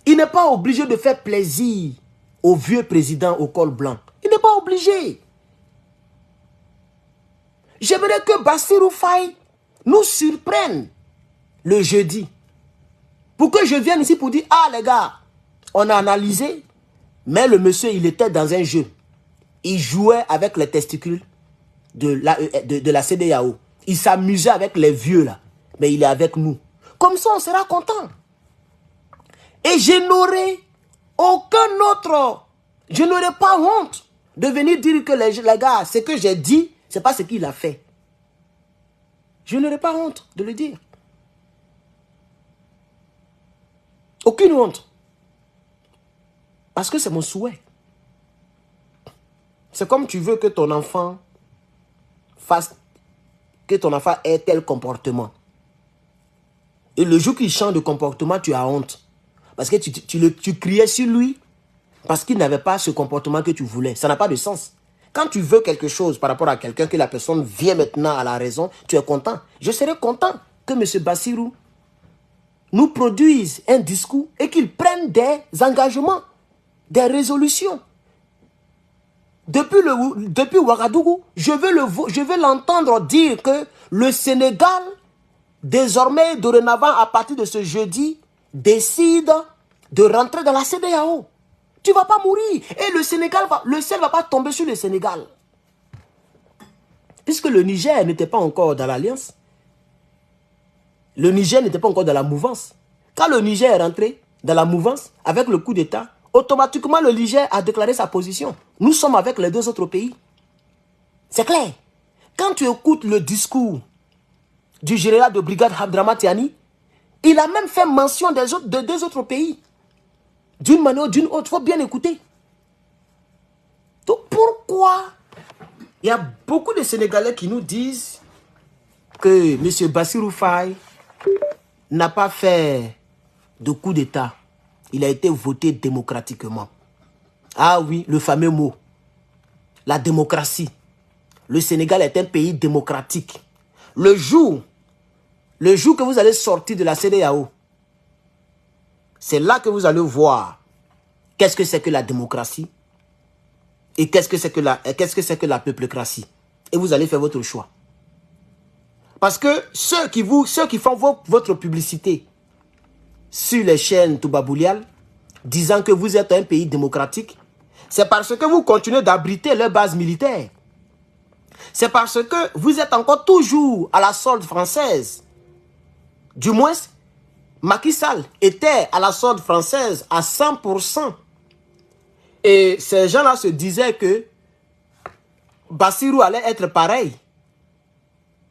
Il n'est pas obligé de faire plaisir au vieux président au col blanc. Il n'est pas obligé. J'aimerais que Bassirou Faye nous surprenne le jeudi. Pour que je vienne ici pour dire, ah les gars, on a analysé, mais le monsieur, il était dans un jeu. Il jouait avec les testicules de la CEDEAO. Il s'amusait avec les vieux là. Mais il est avec nous. Comme ça, on sera content. Et je n'aurai aucun autre. Je n'aurai pas honte de venir dire que les gars, ce que j'ai dit, ce n'est pas ce qu'il a fait. Je n'aurai pas honte de le dire. Aucune honte. Parce que c'est mon souhait. C'est comme tu veux que ton enfant fasse, que ton enfant ait tel comportement. Et le jour qu'il change de comportement, tu as honte. Parce que tu criais sur lui parce qu'il n'avait pas ce comportement que tu voulais. Ça n'a pas de sens. Quand tu veux quelque chose par rapport à quelqu'un, que la personne vient maintenant à la raison, tu es content. Je serais content que M. Bassirou nous produise un discours et qu'il prenne des engagements, des résolutions. Depuis Ouagadougou, je veux l'entendre dire que le Sénégal, désormais, dorénavant, à partir de ce jeudi, décide de rentrer dans la CEDEAO. Tu ne vas pas mourir. Et le ciel ne va pas tomber sur le Sénégal. Puisque le Niger n'était pas encore dans l'alliance. Le Niger n'était pas encore dans la mouvance. Quand le Niger est rentré dans la mouvance, avec le coup d'État, automatiquement le Niger a déclaré sa position. Nous sommes avec les deux autres pays. C'est clair. Quand tu écoutes le discours du général de brigade Abdraman Tiani, il a même fait mention de deux autres pays. D'une manière ou d'une autre, il faut bien écouter. Donc pourquoi il y a beaucoup de Sénégalais qui nous disent que M. Bassirou Faye n'a pas fait de coup d'État. Il a été voté démocratiquement. Ah oui, le fameux mot. La démocratie. Le Sénégal est un pays démocratique. Le jour que vous allez sortir de la CEDEAO, c'est là que vous allez voir qu'est-ce que c'est que la démocratie et qu'est-ce que c'est que la peuplocratie. Et vous allez faire votre choix. Parce que ceux qui font votre publicité sur les chaînes Toubaboulial, disant que vous êtes un pays démocratique, C'est parce que vous continuez d'abriter leur base militaire. C'est parce que vous êtes encore toujours à la solde française. Du moins, Macky Sall était à la solde française à 100%. Et ces gens-là se disaient que Bassirou allait être pareil.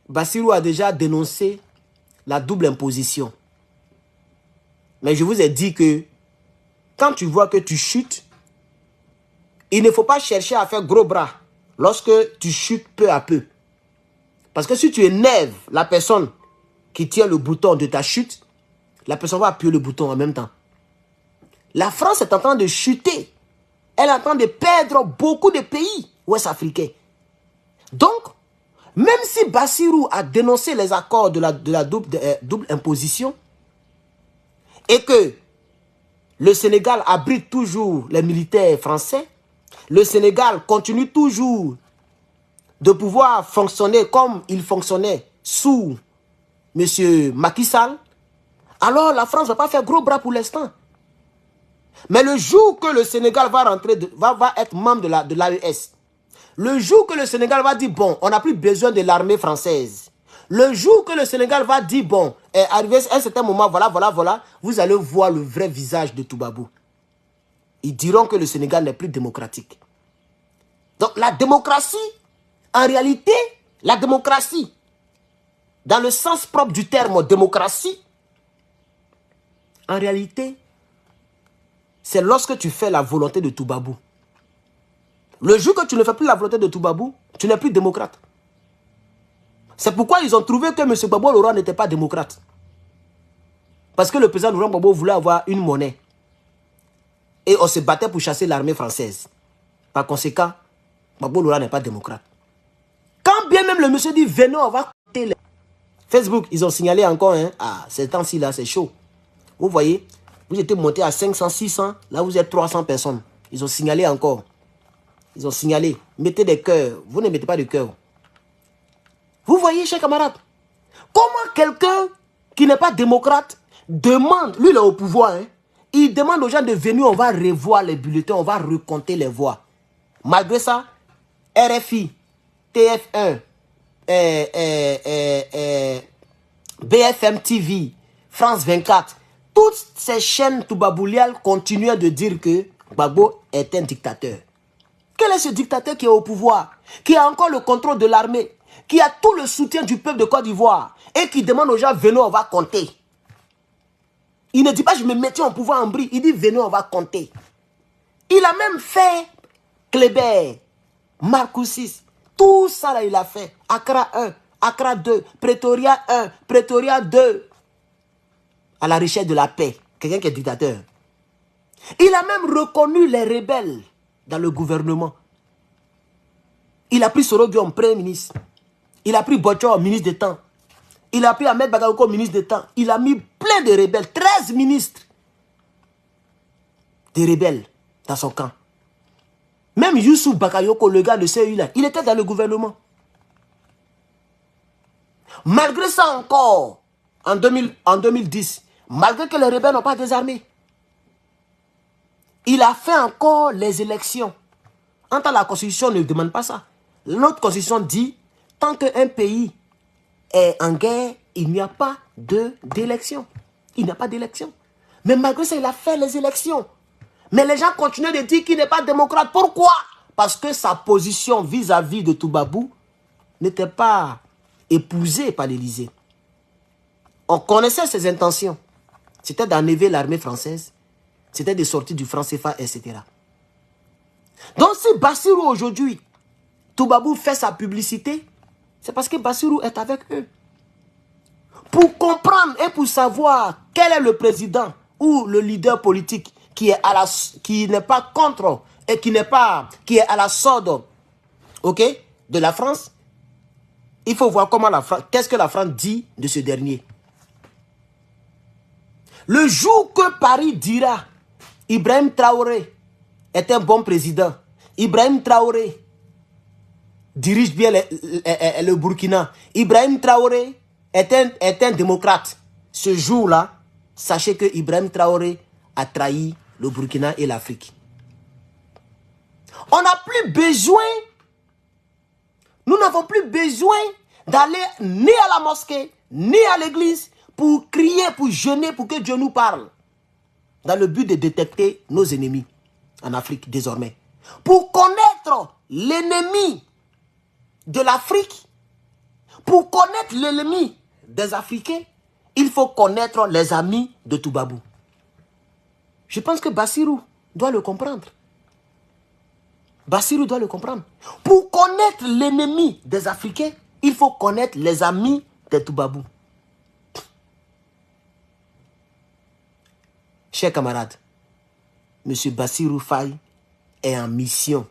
Bassirou a déjà dénoncé la double imposition. Mais je vous ai dit que quand tu vois que tu chutes, il ne faut pas chercher à faire gros bras lorsque tu chutes peu à peu. Parce que si tu énerves la personne qui tient le bouton de ta chute, la personne va appuyer le bouton en même temps. La France est en train de chuter. Elle est en train de perdre beaucoup de pays ouest-africains. Donc, même si Bassirou a dénoncé les accords de la double imposition et que le Sénégal abrite toujours les militaires français, le Sénégal continue toujours de pouvoir fonctionner comme il fonctionnait sous M. Macky Sall, alors la France ne va pas faire gros bras pour l'instant. Mais le jour que le Sénégal va rentrer, va être membre de l'AES, le jour que le Sénégal va dire, bon, on n'a plus besoin de l'armée française, le jour que le Sénégal va dire, bon, arrivé à un certain moment, voilà, vous allez voir le vrai visage de Toubabou. Ils diront que le Sénégal n'est plus démocratique. Donc la démocratie, en réalité, la démocratie, dans le sens propre du terme démocratie, en réalité, c'est lorsque tu fais la volonté de Toubabou. Le jour que tu ne fais plus la volonté de Toubabou, tu n'es plus démocrate. C'est pourquoi ils ont trouvé que M. Gbagbo Laurent n'était pas démocrate. Parce que le président Laurent Gbagbo voulait avoir une monnaie. Et on se battait pour chasser l'armée française. Par conséquent, Gbagbo Laurent n'est pas démocrate. Quand bien même le monsieur dit, venez, on va compter les... Facebook, ils ont signalé encore, hein, ah, ces temps-ci là, c'est chaud. Vous voyez, vous étiez monté à 500, 600, là vous êtes 300 personnes. Ils ont signalé encore. Ils ont signalé. Mettez des cœurs. Vous ne mettez pas de cœur. Vous voyez, chers camarades, comment quelqu'un qui n'est pas démocrate demande, lui il est au pouvoir, hein, il demande aux gens de venir, on va revoir les bulletins, on va recompter les voix. Malgré ça, RFI, TF1, BFM TV, France 24, toutes ces chaînes toubabouliales continuent de dire que Gbagbo est un dictateur. Quel est ce dictateur qui est au pouvoir, qui a encore le contrôle de l'armée, qui a tout le soutien du peuple de Côte d'Ivoire et qui demande aux gens, venez, on va compter. Il ne dit pas, je me mettais en pouvoir en bris. Il dit, venez, on va compter. Il a même fait Kléber, Marcoussis, tout ça là, il a fait. Accra 1, Accra 2, Pretoria 1, Pretoria 2. À la recherche de la paix. Quelqu'un qui est dictateur. Il a même reconnu les rebelles dans le gouvernement. Il a pris Sorogium, premier ministre. Il a pris Botchor, ministre d'État. Il a pris Ahmed Bakayoko, ministre d'État. Il a mis plein de rebelles, 13 ministres de rebelles dans son camp. Même Youssouf Bakayoko, le gars de CEU là, il était dans le gouvernement. Malgré ça encore, en 2010, malgré que les rebelles n'ont pas désarmé, il a fait encore les élections. En tant que la Constitution ne demande pas ça. Notre Constitution dit, tant qu'un pays est en guerre, il n'y a pas d'élection. Il n'y a pas d'élection. Mais malgré ça, il a fait les élections. Mais les gens continuent de dire qu'il n'est pas démocrate. Pourquoi? Parce que sa position vis-à-vis de Toubabou n'était pas épousée par l'Élysée. On connaissait ses intentions. C'était d'enlever l'armée française. C'était de sortir du franc CFA, etc. Donc si Bassirou aujourd'hui, Toubabou fait sa publicité, c'est parce que Bassirou est avec eux. Pour comprendre et pour savoir quel est le président ou le leader politique qui n'est pas contre et qui est à la sorde, ok, de la France, il faut voir comment qu'est-ce que la France dit de ce dernier. Le jour que Paris dira Ibrahim Traoré est un bon président, Ibrahim Traoré dirige bien le Burkina, Ibrahim Traoré est un démocrate, ce jour-là, sachez que Ibrahim Traoré a trahi le Burkina et l'Afrique. On n'a plus besoin, nous n'avons plus besoin d'aller ni à la mosquée, ni à l'église pour crier, pour jeûner, pour que Dieu nous parle. Dans le but de détecter nos ennemis en Afrique désormais. Pour connaître l'ennemi de l'Afrique, pour connaître l'ennemi des Africains, il faut connaître les amis de Toubabou. Je pense que Bassirou doit le comprendre. Bassirou doit le comprendre. Pour connaître l'ennemi des Africains, il faut connaître les amis de Toubabou. Chers camarades, M. Bassirou Faye est en mission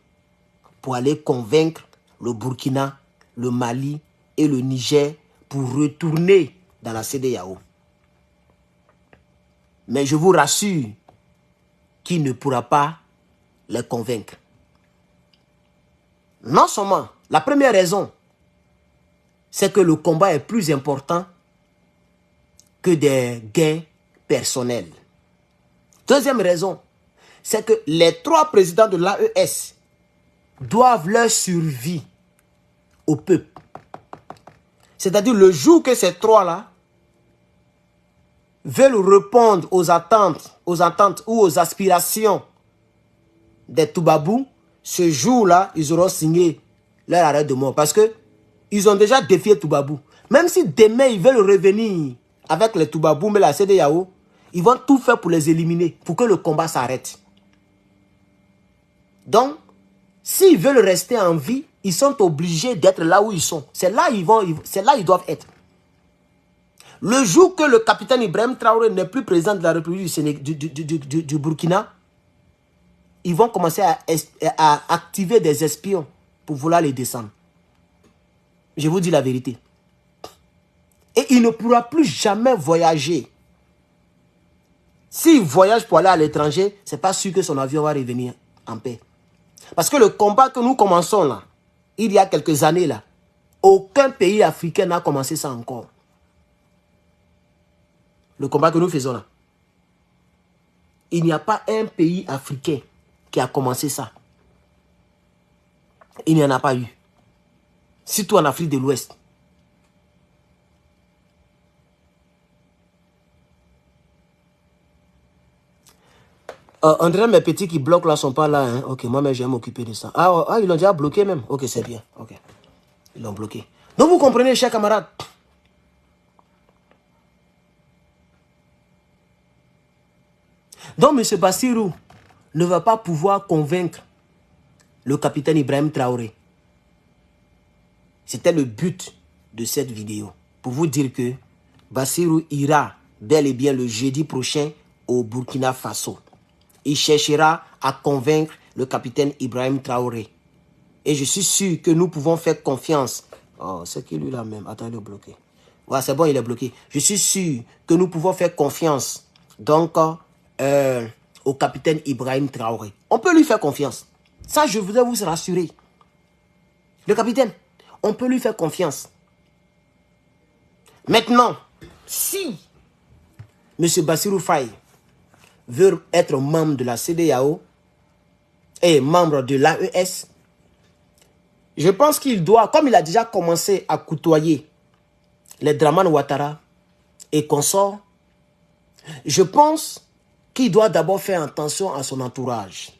pour aller convaincre le Burkina, le Mali et le Niger pour retourner dans la CEDEAO. Mais je vous rassure qu'il ne pourra pas les convaincre. Non seulement, la première raison, c'est que le combat est plus important que des gains personnels. Deuxième raison, c'est que les 3 présidents de l'AES doivent leur survie au peuple. C'est-à-dire le jour que ces 3-là veulent répondre aux attentes ou aux aspirations des Toubabou, ce jour-là, ils auront signé leur arrêt de mort. Parce que ils ont déjà défié Toubabou. Même si demain, ils veulent revenir avec les Toubabou, mais la CEDEAO, ils vont tout faire pour les éliminer, pour que le combat s'arrête. Donc, s'ils veulent rester en vie, ils sont obligés d'être là où ils sont. C'est là ils doivent être. Le jour que le capitaine Ibrahim Traoré n'est plus président de la République du Burkina, ils vont commencer à activer des espions pour vouloir les descendre. Je vous dis la vérité. Et il ne pourra plus jamais voyager. S'il voyage pour aller à l'étranger, ce n'est pas sûr que son avion va revenir en paix. Parce que le combat que nous commençons là, il y a quelques années là, aucun pays africain n'a commencé ça encore. Le combat que nous faisons là. Il n'y a pas un pays africain qui a commencé ça. Il n'y en a pas eu. Surtout en Afrique de l'Ouest. André, mes petits qui bloquent là sont pas là. Hein? Ok, moi-même, je vais m'occuper de ça. Ah, ils l'ont déjà bloqué même. Ok, c'est bien. Ok. Ils l'ont bloqué. Donc, vous comprenez, chers camarades. Donc, M. Bassirou ne va pas pouvoir convaincre le capitaine Ibrahim Traoré. C'était le but de cette vidéo. Pour vous dire que Bassirou ira bel et bien le jeudi prochain au Burkina Faso. Il cherchera à convaincre le capitaine Ibrahim Traoré. Et je suis sûr que nous pouvons faire confiance. Oh, c'est qui lui là même? Attends, il est bloqué. Ouais, c'est bon, il est bloqué. Je suis sûr que nous pouvons faire confiance. Donc, au capitaine Ibrahim Traoré. On peut lui faire confiance. Ça, je voudrais vous rassurer. Le capitaine, on peut lui faire confiance. Maintenant, si M. Bassirou Faye veut être membre de la CEDEAO et membre de l'AES, je pense qu'il doit, comme il a déjà commencé à côtoyer les Dramane Ouattara et consorts, je pense qu'il doit d'abord faire attention à son entourage.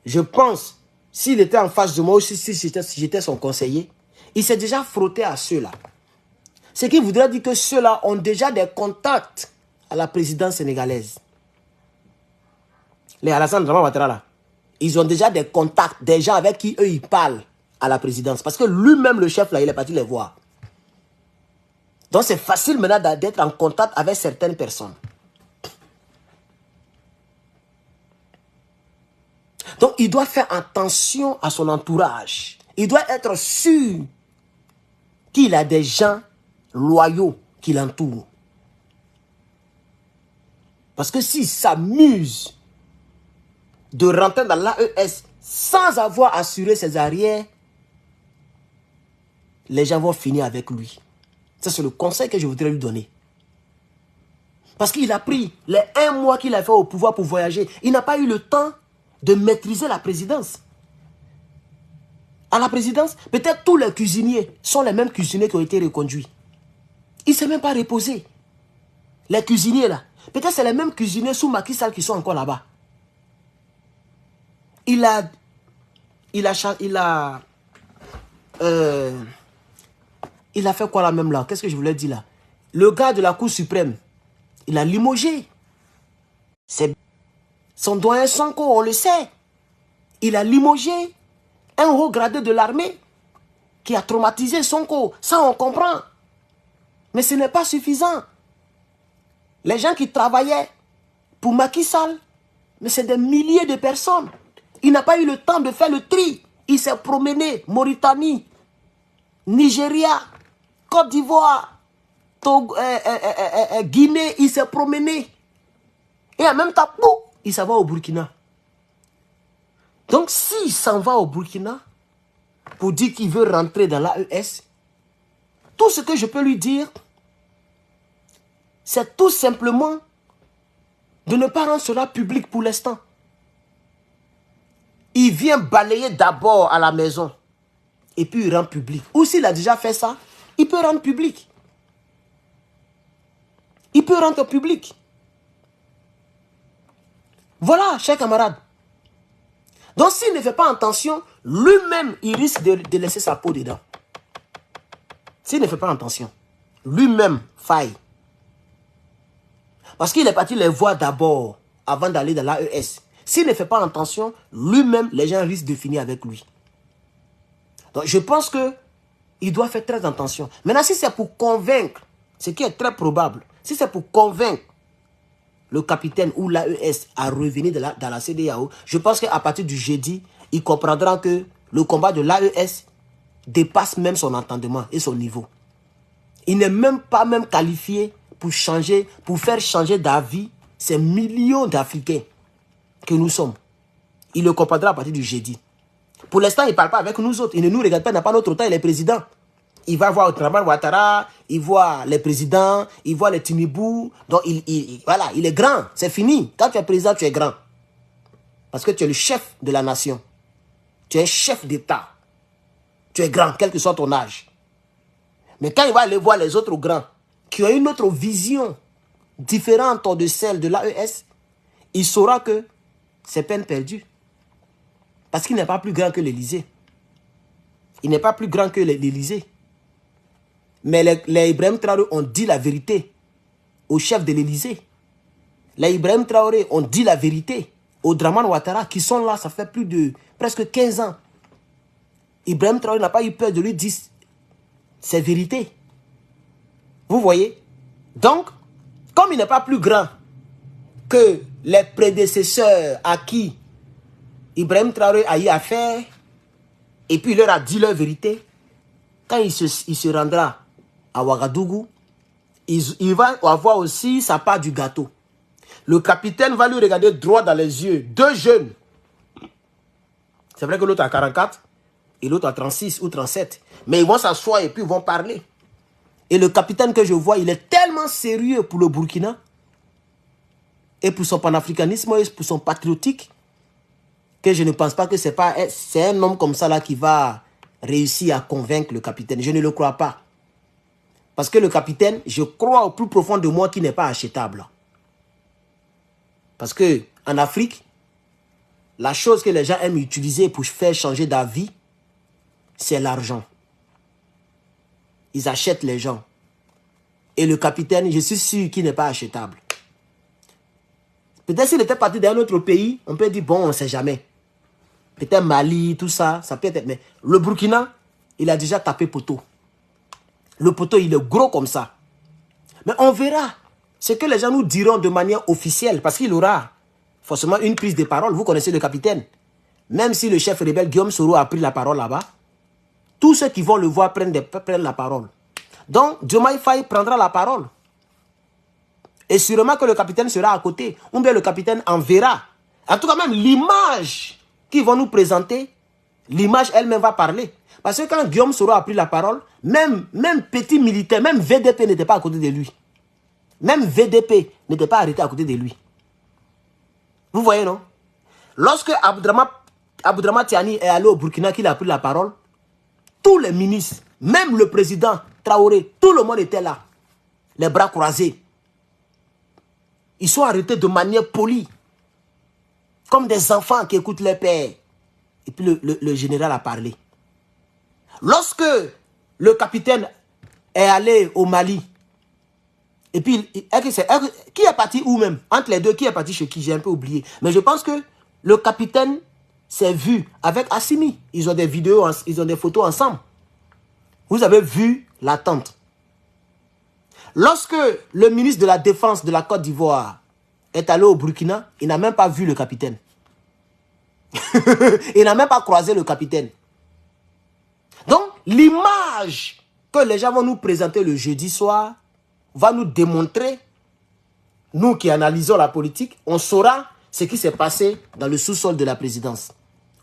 Je pense, s'il était en face de moi, ou si j'étais son conseiller, il s'est déjà frotté à ceux-là. Ce qui voudrait dire que ceux-là ont déjà des contacts à la présidence sénégalaise. Les Alassane Dramane Ouattara là, ils ont déjà des contacts, des gens avec qui eux ils parlent à la présidence. Parce que lui-même, le chef là, il est parti les voir. Donc c'est facile maintenant d'être en contact avec certaines personnes. Donc il doit faire attention à son entourage. Il doit être sûr qu'il a des gens loyaux qui l'entourent. Parce que s'il s'amuse de rentrer dans l'AES sans avoir assuré ses arrières, les gens vont finir avec lui. Ça, c'est le conseil que je voudrais lui donner. Parce qu'il a pris les 1 mois qu'il a fait au pouvoir pour voyager. Il n'a pas eu le temps de maîtriser la présidence. À la présidence, peut-être tous les cuisiniers sont les mêmes cuisiniers qui ont été reconduits. Il ne s'est même pas reposé. Les cuisiniers là, peut-être c'est les mêmes cuisiniers sous Macky Sall qui sont encore là-bas. Il a fait quoi là même là? Qu'est-ce que je voulais dire là? Le gars de la Cour suprême, il a limogé. C'est son doyen Sonko, on le sait. Il a limogé un haut gradé de l'armée qui a traumatisé Sonko. Ça, on comprend. Mais ce n'est pas suffisant. Les gens qui travaillaient pour Macky Sall, mais c'est des milliers de personnes. Il n'a pas eu le temps de faire le tri. Il s'est promené, Mauritanie, Nigeria, Côte d'Ivoire, Guinée, il s'est promené. Et en même temps, il s'en va au Burkina. Donc, s'il s'en va au Burkina, pour dire qu'il veut rentrer dans l'AES, tout ce que je peux lui dire, c'est tout simplement de ne pas rendre cela public pour l'instant. Il vient balayer d'abord à la maison et puis il rend public. Ou s'il a déjà fait ça, il peut rendre public. Il peut rendre public. Voilà, chers camarades. Donc s'il ne fait pas attention, lui-même, il risque de laisser sa peau dedans. S'il ne fait pas attention, lui-même faille. Parce qu'il est parti les voir d'abord avant d'aller dans l'AES. S'il ne fait pas attention, lui-même, les gens risquent de finir avec lui. Donc je pense qu'il doit faire très attention. Maintenant, si c'est pour convaincre, ce qui est très probable, si c'est pour convaincre le capitaine ou l'AES à revenir dans la CEDEAO, je pense qu'à partir du jeudi, il comprendra que le combat de l'AES dépasse même son entendement et son niveau. Il n'est même pas qualifié pour faire changer d'avis ces millions d'Africains que nous sommes. Il le comprendra à partir du jeudi. Pour l'instant, il ne parle pas avec nous autres. Il ne nous regarde pas, il n'a pas notre temps, il est président. Il va voir Dramane Ouattara, il voit les présidents, il voit les Tinibou. Donc, voilà, il est grand, c'est fini. Quand tu es président, tu es grand. Parce que tu es le chef de la nation. Tu es chef d'État. Tu es grand, quel que soit ton âge. Mais quand il va aller voir les autres grands, qui ont une autre vision différente de celle de l'AES, il saura que c'est peine perdue. Parce qu'il n'est pas plus grand que l'Élysée. Il n'est pas plus grand que l'Élysée. Mais les Ibrahim Traoré ont dit la vérité au chef de l'Élysée. Les Ibrahim Traoré ont dit la vérité au Dramane Ouattara qui sont là, ça fait plus de presque 15 ans. Ibrahim Traoré n'a pas eu peur de lui dire ses vérités. Vous voyez? Donc, comme il n'est pas plus grand que les prédécesseurs à qui Ibrahim Traoré a eu affaire, et puis il leur a dit leur vérité, quand il se rendra à Ouagadougou, il va avoir aussi sa part du gâteau. Le capitaine va lui regarder droit dans les yeux. 2 jeunes. C'est vrai que l'autre a 44 et l'autre a 36 ou 37. Mais ils vont s'asseoir et puis ils vont parler. Et le capitaine que je vois, il est tellement sérieux pour le Burkina et pour son panafricanisme et pour son patriotique que je ne pense pas que c'est un homme comme ça là qui va réussir à convaincre le capitaine. Je ne le crois pas. Parce que le capitaine, je crois au plus profond de moi qu'il n'est pas achetable. Parce que en Afrique, la chose que les gens aiment utiliser pour faire changer d'avis, c'est l'argent. Ils achètent les gens. Et le capitaine, je suis sûr qu'il n'est pas achetable. Peut-être s'il était parti d'un autre pays, on peut dire, bon, on ne sait jamais. Peut-être Mali, tout ça, ça peut être... Mais le Burkina, il a déjà tapé poteau. Le poteau, il est gros comme ça. Mais on verra ce que les gens nous diront de manière officielle, parce qu'il aura forcément une prise de parole. Vous connaissez le capitaine. Même si le chef rebelle Guillaume Soro a pris la parole là-bas, tous ceux qui vont le voir prennent la parole. Donc, Diomaye Faye prendra la parole. Et sûrement que le capitaine sera à côté. Ou bien le capitaine en verra. En tout cas, même l'image qu'ils vont nous présenter, l'image elle-même va parler. Parce que quand Guillaume Soro a pris la parole, même petit militaire, même VDP n'était pas à côté de lui. Même VDP n'était pas arrêté à côté de lui. Vous voyez, non? Lorsque Abdrama Tiani est allé au Burkina, qu'il a pris la parole, tous les ministres, même le président Traoré, tout le monde était là, les bras croisés. Ils sont arrêtés de manière polie, comme des enfants qui écoutent leur père. Et puis le général a parlé. Lorsque le capitaine est allé au Mali, et puis, qui est parti où même? Entre les deux, qui est parti chez qui? J'ai un peu oublié. Mais je pense que le capitaine s'est vu avec Assimi. Ils ont des vidéos, ils ont des photos ensemble. Vous avez vu l'attente. Lorsque le ministre de la Défense de la Côte d'Ivoire est allé au Burkina, il n'a même pas vu le capitaine. Il n'a même pas croisé le capitaine. Donc, l'image que les gens vont nous présenter le jeudi soir va nous démontrer, nous qui analysons la politique, on saura ce qui s'est passé dans le sous-sol de la présidence,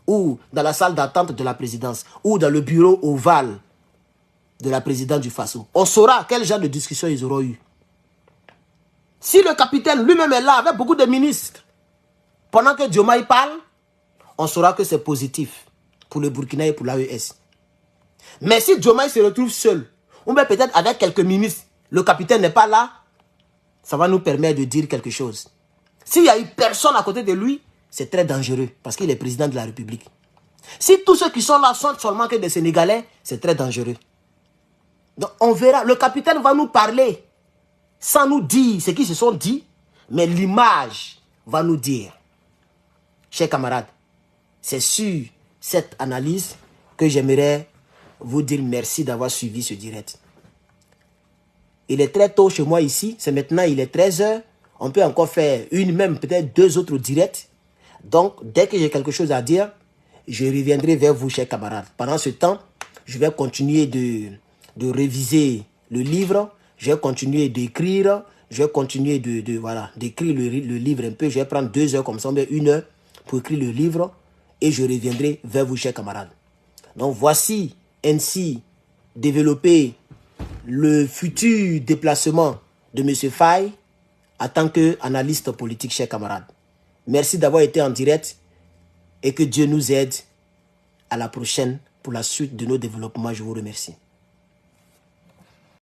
ou dans la salle d'attente de la présidence, ou dans le bureau ovale de la présidente du Faso. On saura quel genre de discussion ils auront eu. Si le capitaine lui-même est là avec beaucoup de ministres, pendant que Diomaye parle, on saura que c'est positif pour le Burkina et pour l'AES. Mais si Diomaye se retrouve seul, ou bien peut-être avec quelques ministres, le capitaine n'est pas là, ça va nous permettre de dire quelque chose. S'il n'y a eu personne à côté de lui, c'est très dangereux parce qu'il est président de la République. Si tous ceux qui sont là sont seulement que des Sénégalais, c'est très dangereux. Donc on verra, le capitaine va nous parler sans nous dire ce qu'ils se sont dit, mais l'image va nous dire. Chers camarades, c'est sur cette analyse que j'aimerais vous dire merci d'avoir suivi ce direct. Il est très tôt chez moi ici, c'est maintenant, il est 13 h. On peut encore faire une, même peut-être 2 autres directs. Donc, dès que j'ai quelque chose à dire, je reviendrai vers vous, chers camarades. Pendant ce temps, je vais continuer de réviser le livre, je vais continuer d'écrire, je vais continuer d'écrire le livre un peu. Je vais prendre 2 heures comme ça, mais 1 heure pour écrire le livre et je reviendrai vers vous, chers camarades. Donc, voici ainsi développer le futur déplacement de M. Faye en tant qu'analyste politique, chers camarades. Merci d'avoir été en direct et que Dieu nous aide à la prochaine pour la suite de nos développements. Je vous remercie.